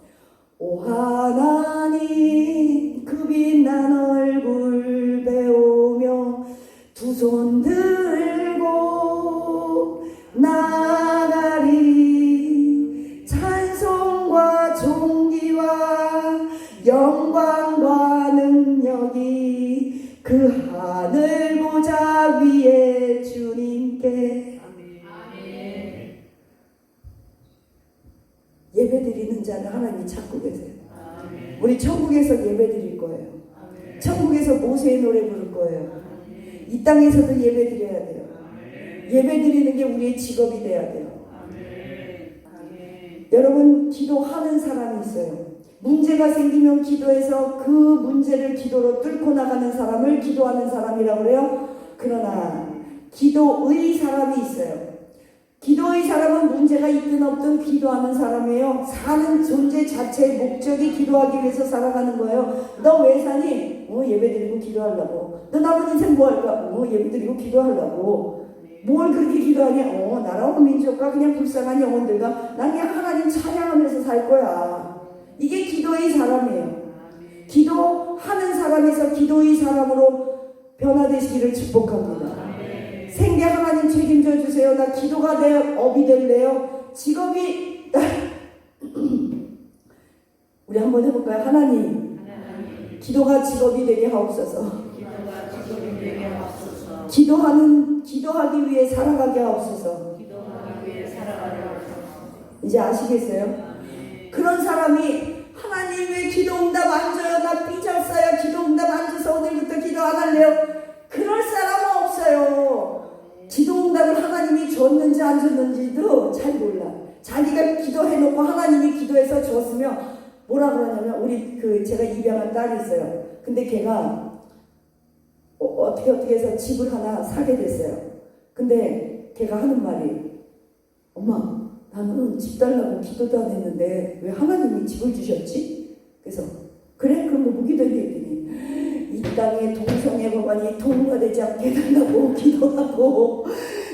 오 하나님 그 빛난 얼굴 배우며 두 손 들고 나가리 찬송과 존귀와 영광과 능력이 그 하늘 보좌 위에 주님께 아멘. 예배드리는 자는 하나님이 찾고 계세요. 아멘. 우리 천국에서 예배드릴 거예요. 아멘. 천국에서 모세의 노래 부를 거예요. 아멘. 이 땅에서도 예배드려야 돼요. 아멘. 예배드리는 게 우리의 직업이 돼야 돼요. 아멘. 아멘. 여러분 기도하는 사람이 있어요. 문제가 생기면 기도해서 그 문제를 기도로 뚫고 나가는 사람을 기도하는 사람이라고 그래요. 그러나 기도의 사람이 있어요. 기도의 사람은 문제가 있든 없든 기도하는 사람이에요. 사는 존재 자체의 목적이 기도하기 위해서 살아가는 거예요. 너 왜 사니? 예배드리고 기도하려고. 너 남은 인생 뭐 할까? 예배드리고 기도하려고. 뭘 그렇게 기도하냐? 나라와 민족과 그냥 불쌍한 영혼들과 난 그냥 하나님 찬양하면서 살 거야. 이게 기도의 사람이에요. 기도하는 사람에서 기도의 사람으로 변화되시기를 축복합니다. 생계 하나님 책임져 주세요. 나 기도가 내 업이 될래요. 직업이 우리 한번 해볼까요? 하나님 기도가 직업이 되게 하옵소서. 기도하기 위해 살아가게 하옵소서. 이제 아시겠어요? 그런 사람이 하나님 왜 기도 응답 안 줘요? 나 삐졌어요. 기도 응답 안 줘서 오늘부터 기도 안 할래요. 그럴 사람은 없어요. 기도 응답을 하나님이 줬는지 안 줬는지도 잘 몰라. 자기가 기도해놓고 하나님이 기도해서 줬으면 뭐라 그러냐면 우리 제가 입양한 딸이 있어요. 근데 걔가 어떻게 해서 집을 하나 사게 됐어요. 근데 걔가 하는 말이 엄마 나는 집 달라고 기도도 안 했는데 왜 하나님이 집을 주셨지? 그래서 그래? 그럼 뭐 기도해? 했더니 이 땅에 동성애 법안이 통과되지 않게 해달라고 기도하고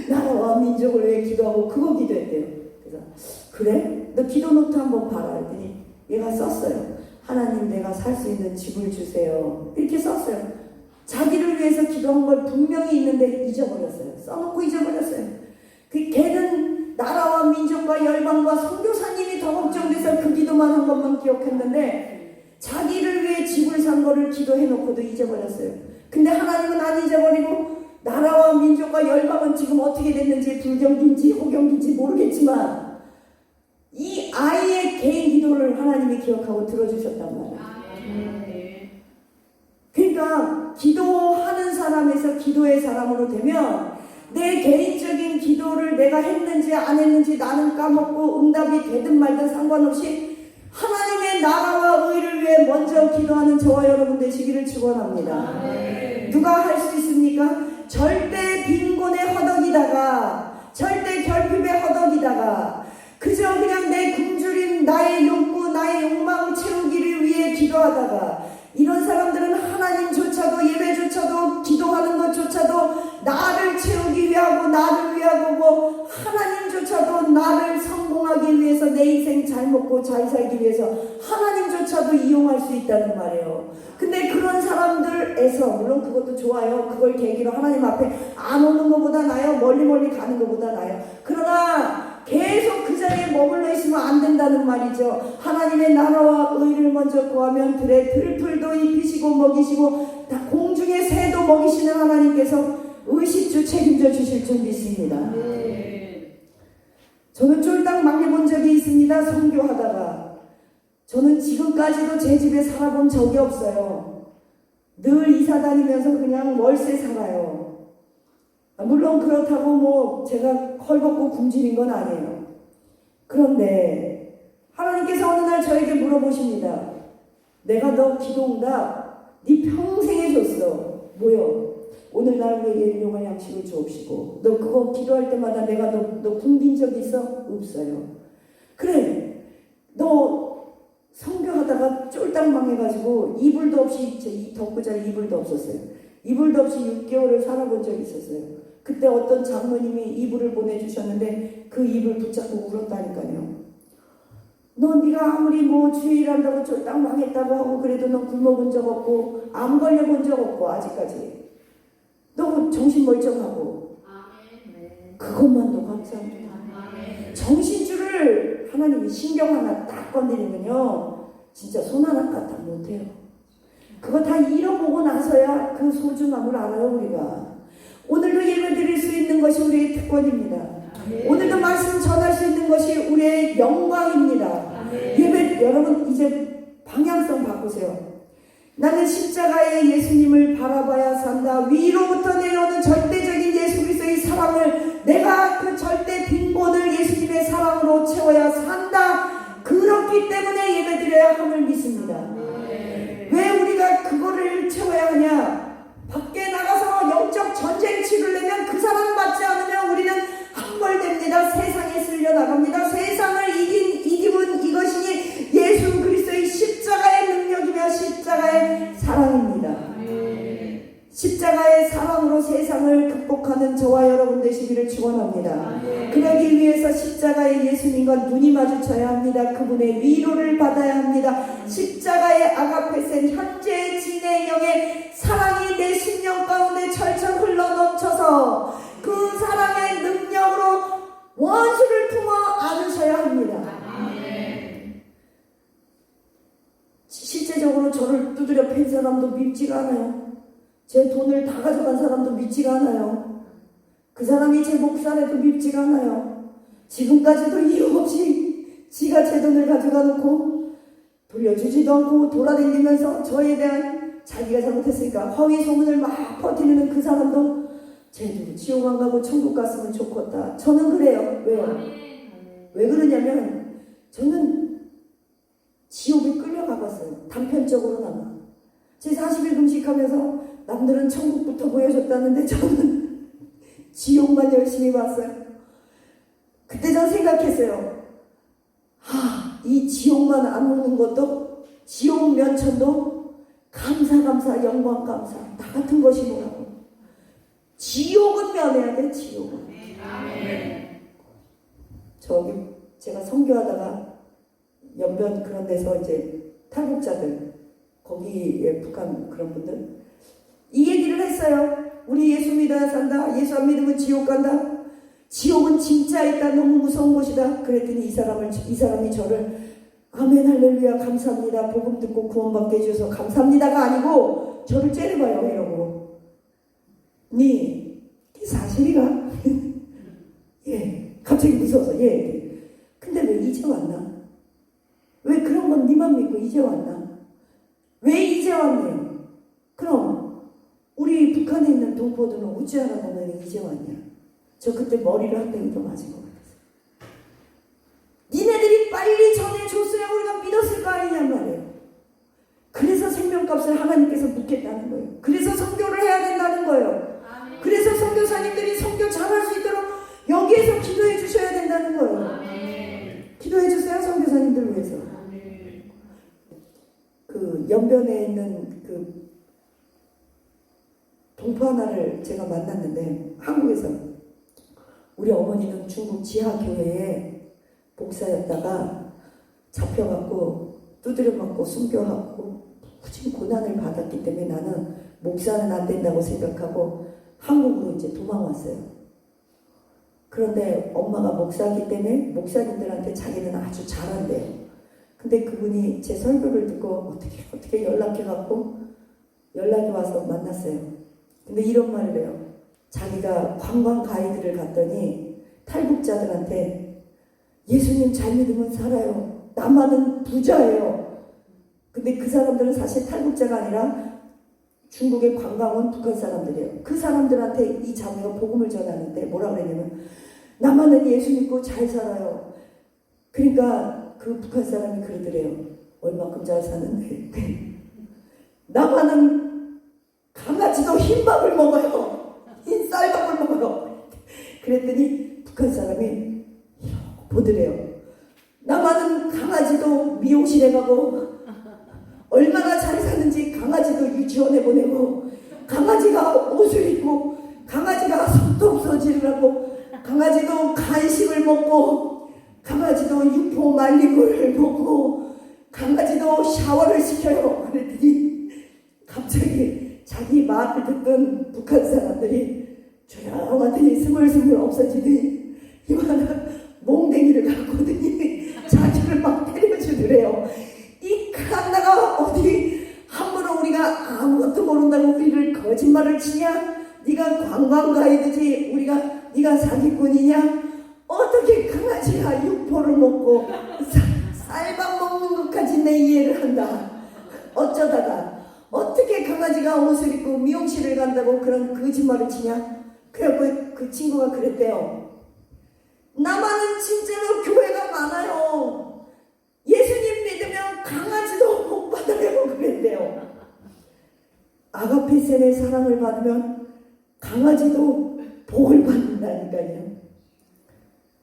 나라와 민족을 위해 기도하고 그거 기도했대요. 그래서 그래? 너 기도 노트 한번 봐라 했더니 얘가 썼어요. 하나님 내가 살 수 있는 집을 주세요. 이렇게 썼어요. 자기를 위해서 기도한 걸 분명히 있는데 잊어버렸어요. 써놓고 잊어버렸어요. 걔는 나라와 민족과 열방과 선교사님이 더 걱정돼서 그 기도만 한 것만 기억했는데 자기를 위해 집을 산 거를 기도해놓고도 잊어버렸어요. 근데 하나님은 안 잊어버리고 나라와 민족과 열방은 지금 어떻게 됐는지 불경기인지 호경기인지 모르겠지만 이 아이의 개인 기도를 하나님이 기억하고 들어주셨단 말이에요. 그러니까 기도하는 사람에서 기도의 사람으로 되면 내 개인적인 기도를 내가 했는지 안 했는지 나는 까먹고 응답이 되든 말든 상관없이 하나님의 나라와 의를 위해 먼저 기도하는 저와 여러분 되시기를 축원합니다. 누가 할 수 있습니까? 절대 빈곤에 허덕이다가 절대 결핍에 허덕이다가 그저 그냥 내 굶주린 나의 욕구 나의 욕망 채우기를 위해 기도하다가 이런 사람들은 하나님조차도 예배조차도 기도하는 것조차도 나를 채우기 위하고 나를 위하고 뭐 하나님조차도 나를 성공하기 위해서 내 인생 잘 먹고 잘 살기 위해서 하나님조차 방법조차도 이용할 수 있다는 말이에요. 근데 그런 사람들에서, 물론 그것도 좋아요. 그걸 계기로 하나님 앞에 안 오는 것보다 나아요. 멀리 가는 것보다 나아요. 그러나 계속 그 자리에 머물러 있으면 안 된다는 말이죠. 하나님의 나라와 의를 먼저 구하면 들풀도 입히시고 먹이시고 다 공중의 새도 먹이시는 하나님께서 의식주 책임져 주실 줄 믿습니다. 저는 쫄딱 망해본 적이 있습니다. 선교하다가. 저는 지금까지도 제 집에 살아본 적이 없어요. 늘 이사 다니면서 그냥 월세 살아요. 물론 그렇다고 뭐 제가 헐벗고 굶주린 건 아니에요. 그런데 하나님께서 어느 날 저에게 물어보십니다. 내가 너 기도응답 네 평생에 줬어. 뭐요? 오늘날 우리에게 일용할 양식을 주옵시고. 너 그거 기도할 때마다 내가 너 굶긴 적 있어? 없어요. 그래, 너 선교하다가 쫄딱 망해가지고 이불도 없이, 이 덮고 잘 이불도 없었어요. 이불도 없이 6개월을 살아본 적이 있었어요. 그때 어떤 장모님이 이불을 보내주셨는데 그 이불 붙잡고 울었다니까요. 너 네가 아무리 뭐 주일한다고 쫄딱 망했다고 하고 그래도 너 굶어본 적 없고 암 걸려본 적 없고 아직까지 너 정신 멀쩡하고. 그것만도 감사합니다. 정신줄을 하나님이 신경 하나 딱 건드리면요 진짜 손 하나 까딱 못해요. 그거 다 잃어보고 나서야 그 소중함을 알아요. 우리가 오늘도 예배 드릴 수 있는 것이 우리의 특권입니다. 오늘도 말씀 전할 수 있는 것이 우리의 영광입니다. 예배, 여러분 이제 방향성 바꾸세요. 나는 십자가의 예수님을 바라봐야 산다. 위로부터 내려오는 절대적인 예수 그리스도의 사랑을, 내가 그 절대 빈곤을 예수님의 사랑으로 채워야 산다. 그렇기 때문에 예배드려야 함을 믿습니다. 왜 우리가 그거를 채워야 하냐? 밖에 나가서 영적 전쟁 치르려면 그 사랑 받지 않으면 우리는 함벌됩니다. 세상에 쓸려 나갑니다. 세상을 이김은 이것이니 예수 그리스도의 십자가의 능력이며 십자가의 사랑입니다. 십자가의 사랑으로 세상을 극복하는 저와 여러분 되시기를 축원합니다. 그러기 위해서 십자가의 예수님과 눈이 마주쳐야 합니다. 그분의 위로를 받아야 합니다. 십자가의 아가페센 현재 진행형의 사랑이 내 심령 가운데 철철 흘러넘쳐서 그 사랑의 능력으로 원수를 품어 안으셔야 합니다. 실제적으로 저를 두드려 팬 사람도 밉지가 않아요. 제 돈을 다 가져간 사람도 밉지가 않아요. 그 사람이 제 목살에도 밉지가 않아요. 지금까지도 이유 없이 지가 제 돈을 가져가 놓고 돌려주지도 않고 돌아다니면서 저에 대한 자기가 잘못했으니까 허위 소문을 막 퍼뜨리는 그 사람도 쟤도 지옥 안 가고 천국 갔으면 좋겠다. 저는 그래요. 왜요? 왜 그러냐면 저는 지옥에 끌려가봤어요. 단편적으로나마. 제 40일 금식하면서 남들은 천국부터 보여줬다는데 저는 지옥만 열심히 봤어요. 그때 전 생각했어요. 이 지옥만 안 오는 것도, 지옥 면천도 감사 영광 감사 나 같은 것이 뭐라고. 지옥은 면해야 돼. 지옥은. 저기 제가 선교하다가 연변 그런 데서 이제 탈북자들, 거기에 북한 그런 분들 이 얘기를 했어요. 우리 예수 믿어야 산다. 예수 안 믿으면 지옥 간다. 지옥은 진짜 있다. 너무 무서운 곳이다. 그랬더니 이 사람이 저를 아멘 할렐루야 감사합니다. 복음 듣고 구원받게 해주셔서 감사합니다가 아니고 저를 째려봐요. 이러고 니 사실이가? 예. 갑자기 무서워서 예. 근데 왜 이제 왔나? 왜 그런 건 니만 믿고 이제 왔나? 왜 이제 왔네요? 그럼 우리 북한에 있는 동포들은 어찌하라 너는 이제 왔냐? 저 그때 머리를 한 대는 더 맞은 것 같았어요. 니네들이 빨리 전해줬어야 우리가 믿었을 거 아니냔 말이에요. 그래서 생명값을 하나님께서 묻겠다는 거예요. 그래서 선교를 해야 된다는 거예요. 그래서 선교사님들이 선교 잘할 수 있도록 여기에서 기도해 주셔야 된다는 거예요. 기도해 주세요. 선교사님들 위해서. 그 연변에 있는 그 동포 하나를 제가 만났는데, 한국에서 우리 어머니는 중국 지하교회에 목사였다가 잡혀갖고 두드려 맞고 순교하고 굳이 고난을 받았기 때문에 나는 목사는 안 된다고 생각하고 한국으로 이제 도망왔어요. 그런데 엄마가 목사이기 때문에 목사님들한테 자기는 아주 잘한대요. 근데 그분이 제 설교를 듣고 어떻게 연락해갖고 연락이 와서 만났어요. 근데 이런 말을 해요. 자기가 관광 가이드를 갔더니 탈북자들한테 예수님 잘 믿으면 살아요. 나만은 부자예요. 근데 그 사람들은 사실 탈북자가 아니라 중국의 관광 온 북한 사람들이에요. 그 사람들한테 이 자매가 복음을 전하는데 뭐라 그랬냐면 나만은 예수 믿고 잘 살아요. 그러니까 그 북한 사람이 그러더래요. 얼마큼 잘 사는데 나만은 강아지도 흰밥을 먹어요. 흰 쌀밥을 먹어요. 그랬더니 북한 사람이 보더래요. 나만은 강아지도 미용실에 가고 얼마나 잘 사는지 강아지도 유치원에 보내고 강아지가 옷을 입고 강아지가 손톱소질을 하고 강아지도 간식을 먹고 강아지도 육포 말린 걸 먹고 강아지도 샤워를 시켜요. 그랬더니 갑자기 자기 말을 듣던 북한 사람들이 조용하더니 스물스물 없어지더니 이만한 몽댕이를 갖고 오더니 자기를 막 때려주더래요. 이 칸나가 어디 함부로 우리가 아무것도 모른다고 우리를 거짓말을 치냐? 네가 관광 가이드지 네가 사기꾼이냐? 어떻게 강아지가 육포를 먹고 쌀밥 먹는 것까지 내 이해를 한다. 어쩌다가 어떻게 강아지가 옷을 입고 미용실을 간다고 그런 거짓말을 치냐? 그래갖고 그 친구가 그랬대요. 나만은 진짜로 교회가 많아요. 예수님 믿으면 강아지도 복 받으려고 그랬대요. 아가페센의 사랑을 받으면 강아지도 복을 받는다니까요.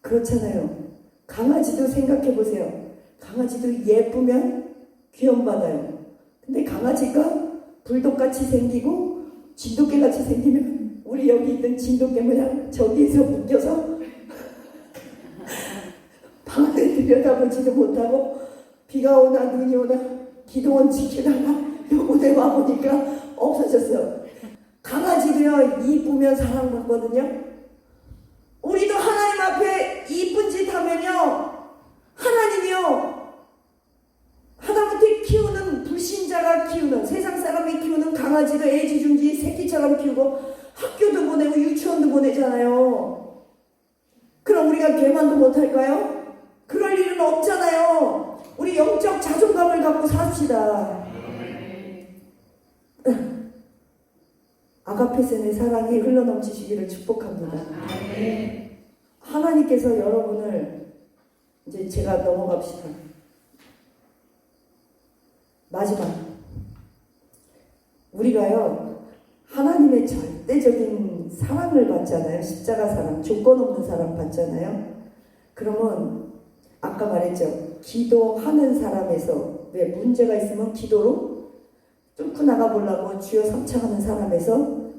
그렇잖아요. 강아지도 생각해보세요. 강아지도 예쁘면 귀염받아요. 근데 강아지가 불독같이 생기고 진돗개같이 생기면 우리 여기 있던 진돗개 모양 저기에서 묶여서 방을 들여다보지도 못하고 비가 오나 눈이 오나 기도원 지키다가 요번에 와보니까 없어졌어요. 강아지도요 이쁘면 사랑받거든요. 우리도 하나님 앞에 이쁜 짓 하면요 하나님이요 하다못해 키우는 불신자가 키우는 세상 사람이 키우는 강아지도 애지중지 새끼처럼 키우고 학교도 보내고 유치원도 보내잖아요. 그럼 우리가 걔만도 못할까요? 그럴 일은 없잖아요. 우리 영적 자존감을 갖고 삽시다. 아가페센의 사랑이 흘러넘치시기를 축복합니다. 하나님께서 여러분을 이제 제가 넘어갑시다. 마지막 우리가요 하나님의 절대적인 사랑을 받잖아요. 십자가 사랑, 조건 없는 사랑 받잖아요. 그러면 아까 말했죠. 기도하는 사람에서 왜 문제가 있으면 기도로 뚫고 나가보려고 주여 삼창하는 사람에서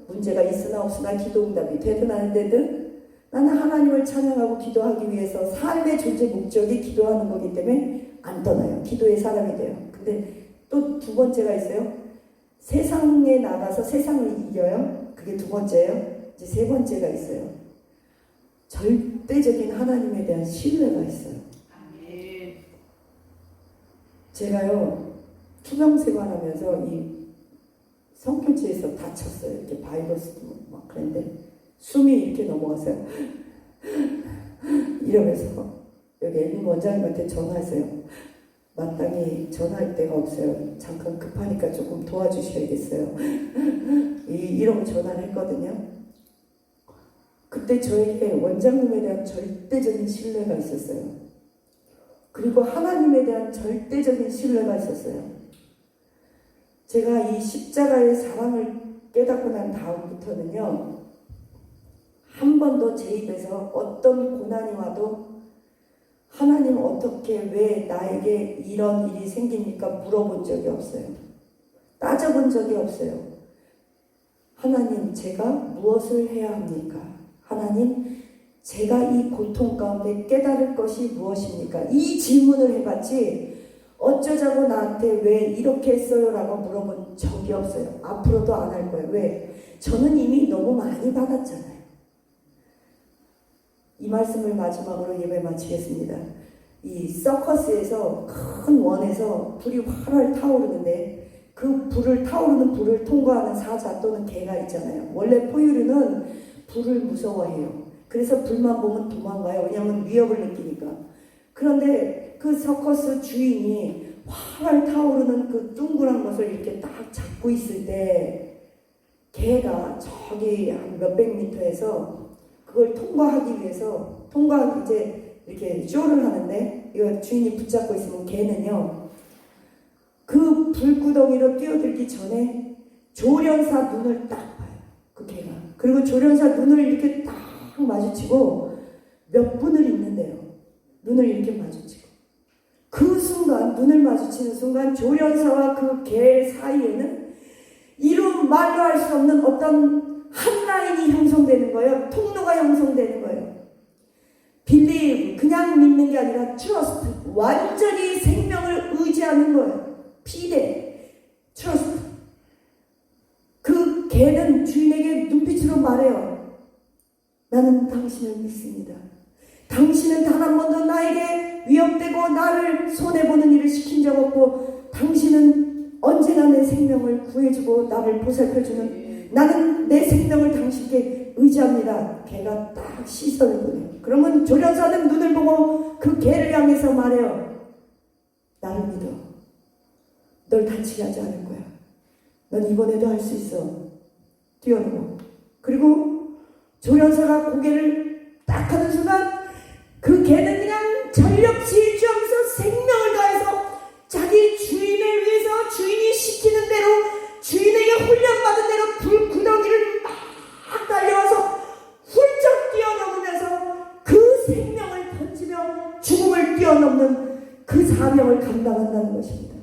문제가 있으나 없으나 기도응답이 되든 안 되든 나는 하나님을 찬양하고 기도하기 위해서 삶의 존재 목적이 기도하는 거기 때문에 안 떠나요. 기도의 사람이 돼요. 근데 또 두 번째가 있어요. 세상에 나가서 세상을 이겨요. 그게 두 번째예요. 이제 세 번째가 있어요. 절대적인 하나님에 대한 신뢰가 있어요. 제가요 투병 생활하면서 이 성교지에서 다쳤어요. 이렇게 바이러스도 막 그랬는데 숨이 이렇게 넘어갔어요. 이러면서 여기 엘린 원장님한테 전화했어요. 마땅히 전화할 데가 없어요. 잠깐 급하니까 조금 도와주셔야겠어요. 이러고 전화를 했거든요. 그때 저에게 원장님에 대한 절대적인 신뢰가 있었어요. 그리고 하나님에 대한 절대적인 신뢰가 있었어요. 제가 이 십자가의 사랑을 깨닫고 난 다음부터는요, 한 번도 제 입에서 어떤 고난이 와도 하나님 어떻게 왜 나에게 이런 일이 생깁니까? 물어본 적이 없어요. 따져본 적이 없어요. 하나님 제가 무엇을 해야 합니까? 하나님 제가 이 고통 가운데 깨달을 것이 무엇입니까? 이 질문을 해봤지 어쩌자고 나한테 왜 이렇게 했어요? 라고 물어본 적이 없어요. 앞으로도 안 할 거예요. 왜? 저는 이미 너무 많이 받았잖아요. 이 말씀을 마지막으로 예배 마치겠습니다. 이 서커스에서 큰 원에서 불이 활활 타오르는데 그 타오르는 불을 통과하는 사자 또는 개가 있잖아요. 원래 포유류는 불을 무서워해요. 그래서 불만 보면 도망가요. 왜냐하면 위협을 느끼니까. 그런데 그 서커스 주인이 활활 타오르는 그 둥그런 것을 이렇게 딱 잡고 있을 때 개가 저기 한 몇백 미터에서 그걸 통과하기 위해서 이제 이렇게 쇼를 하는데 이거 주인이 붙잡고 있으면 개는요 그 불구덩이로 뛰어들기 전에 조련사 눈을 딱 봐요. 그 개가. 그리고 조련사 눈을 이렇게 딱 마주치고 몇 분을 있는데요. 눈을 이렇게 마주치고 그 순간 눈을 마주치는 순간 조련사와 그 개 사이에는 이루 말로 할 수 없는 어떤 한 라인이 형성되는 거예요. 통로가 형성되는 거예요. believe 그냥 믿는 게 아니라 trust 완전히 생명을 의지하는 거예요. 피대 trust 그 개는 주인에게 눈빛으로 말해요. 나는 당신을 믿습니다. 당신은 단 한 번도 나에게 위협되고 나를 손해보는 일을 시킨 적 없고 당신은 언제나 내 생명을 구해주고 나를 보살펴주는 나는 내 생명을 당신께 의지합니다. 개가 딱 시선을 보내요. 그러면 조련사는 눈을 보고 그 개를 향해서 말해요. 나를 믿어. 널 다치게 하지 않을 거야. 넌 이번에도 할 수 있어. 뛰어넘어. 그리고 조련사가 고개를 딱 하는 순간 그 개는 그냥 전력 질주하면서 생명을 다해서 자기 주인을 위해서 주인이 시키는 대로 주인에게 훈련받은 대로 불구덩이를 막 달려와서 훌쩍 뛰어넘으면서 그 생명을 던지며 죽음을 뛰어넘는 그 사명을 감당한다는 것입니다.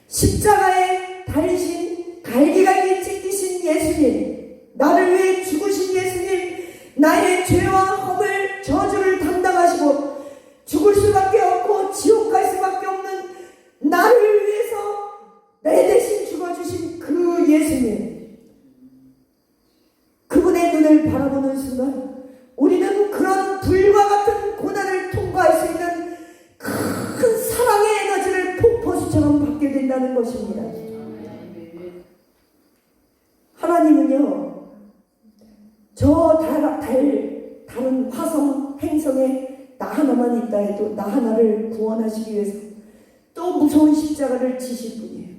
십자가에 달리신 갈기갈기 찢기신 예수님, 나를 위해 죽으신 예수님, 나의 죄와 허물, 저주를 담당하시고 죽을 수밖에 없고 지옥 갈 수밖에 없는 나를 위해서 내 대신 죽어주신 그 예수님, 그분의 눈을 바라보는 순간 우리는 그런 불과 같은 고난을 통과할 수 있는 큰 사랑의 에너지를 폭포수처럼 받게 된다는 것입니다. 하나님은요 저 다른 화성 행성에 나 하나만 있다 해도 나 하나를 구원하시기 위해서 또 무서운 십자가를 지실 분이에요.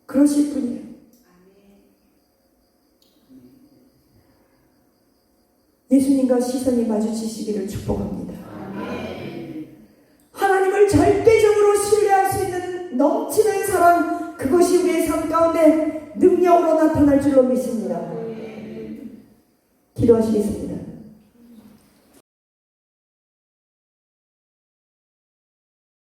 그러실 분이에요. 예수님과 시선이 마주치시기를 축복합니다. 하나님을 절대적으로 신뢰할 수 있는 넘치는 사랑, 그것이 우리의 삶 가운데 능력으로 나타날 줄로 믿습니다. 기도하시겠습니다.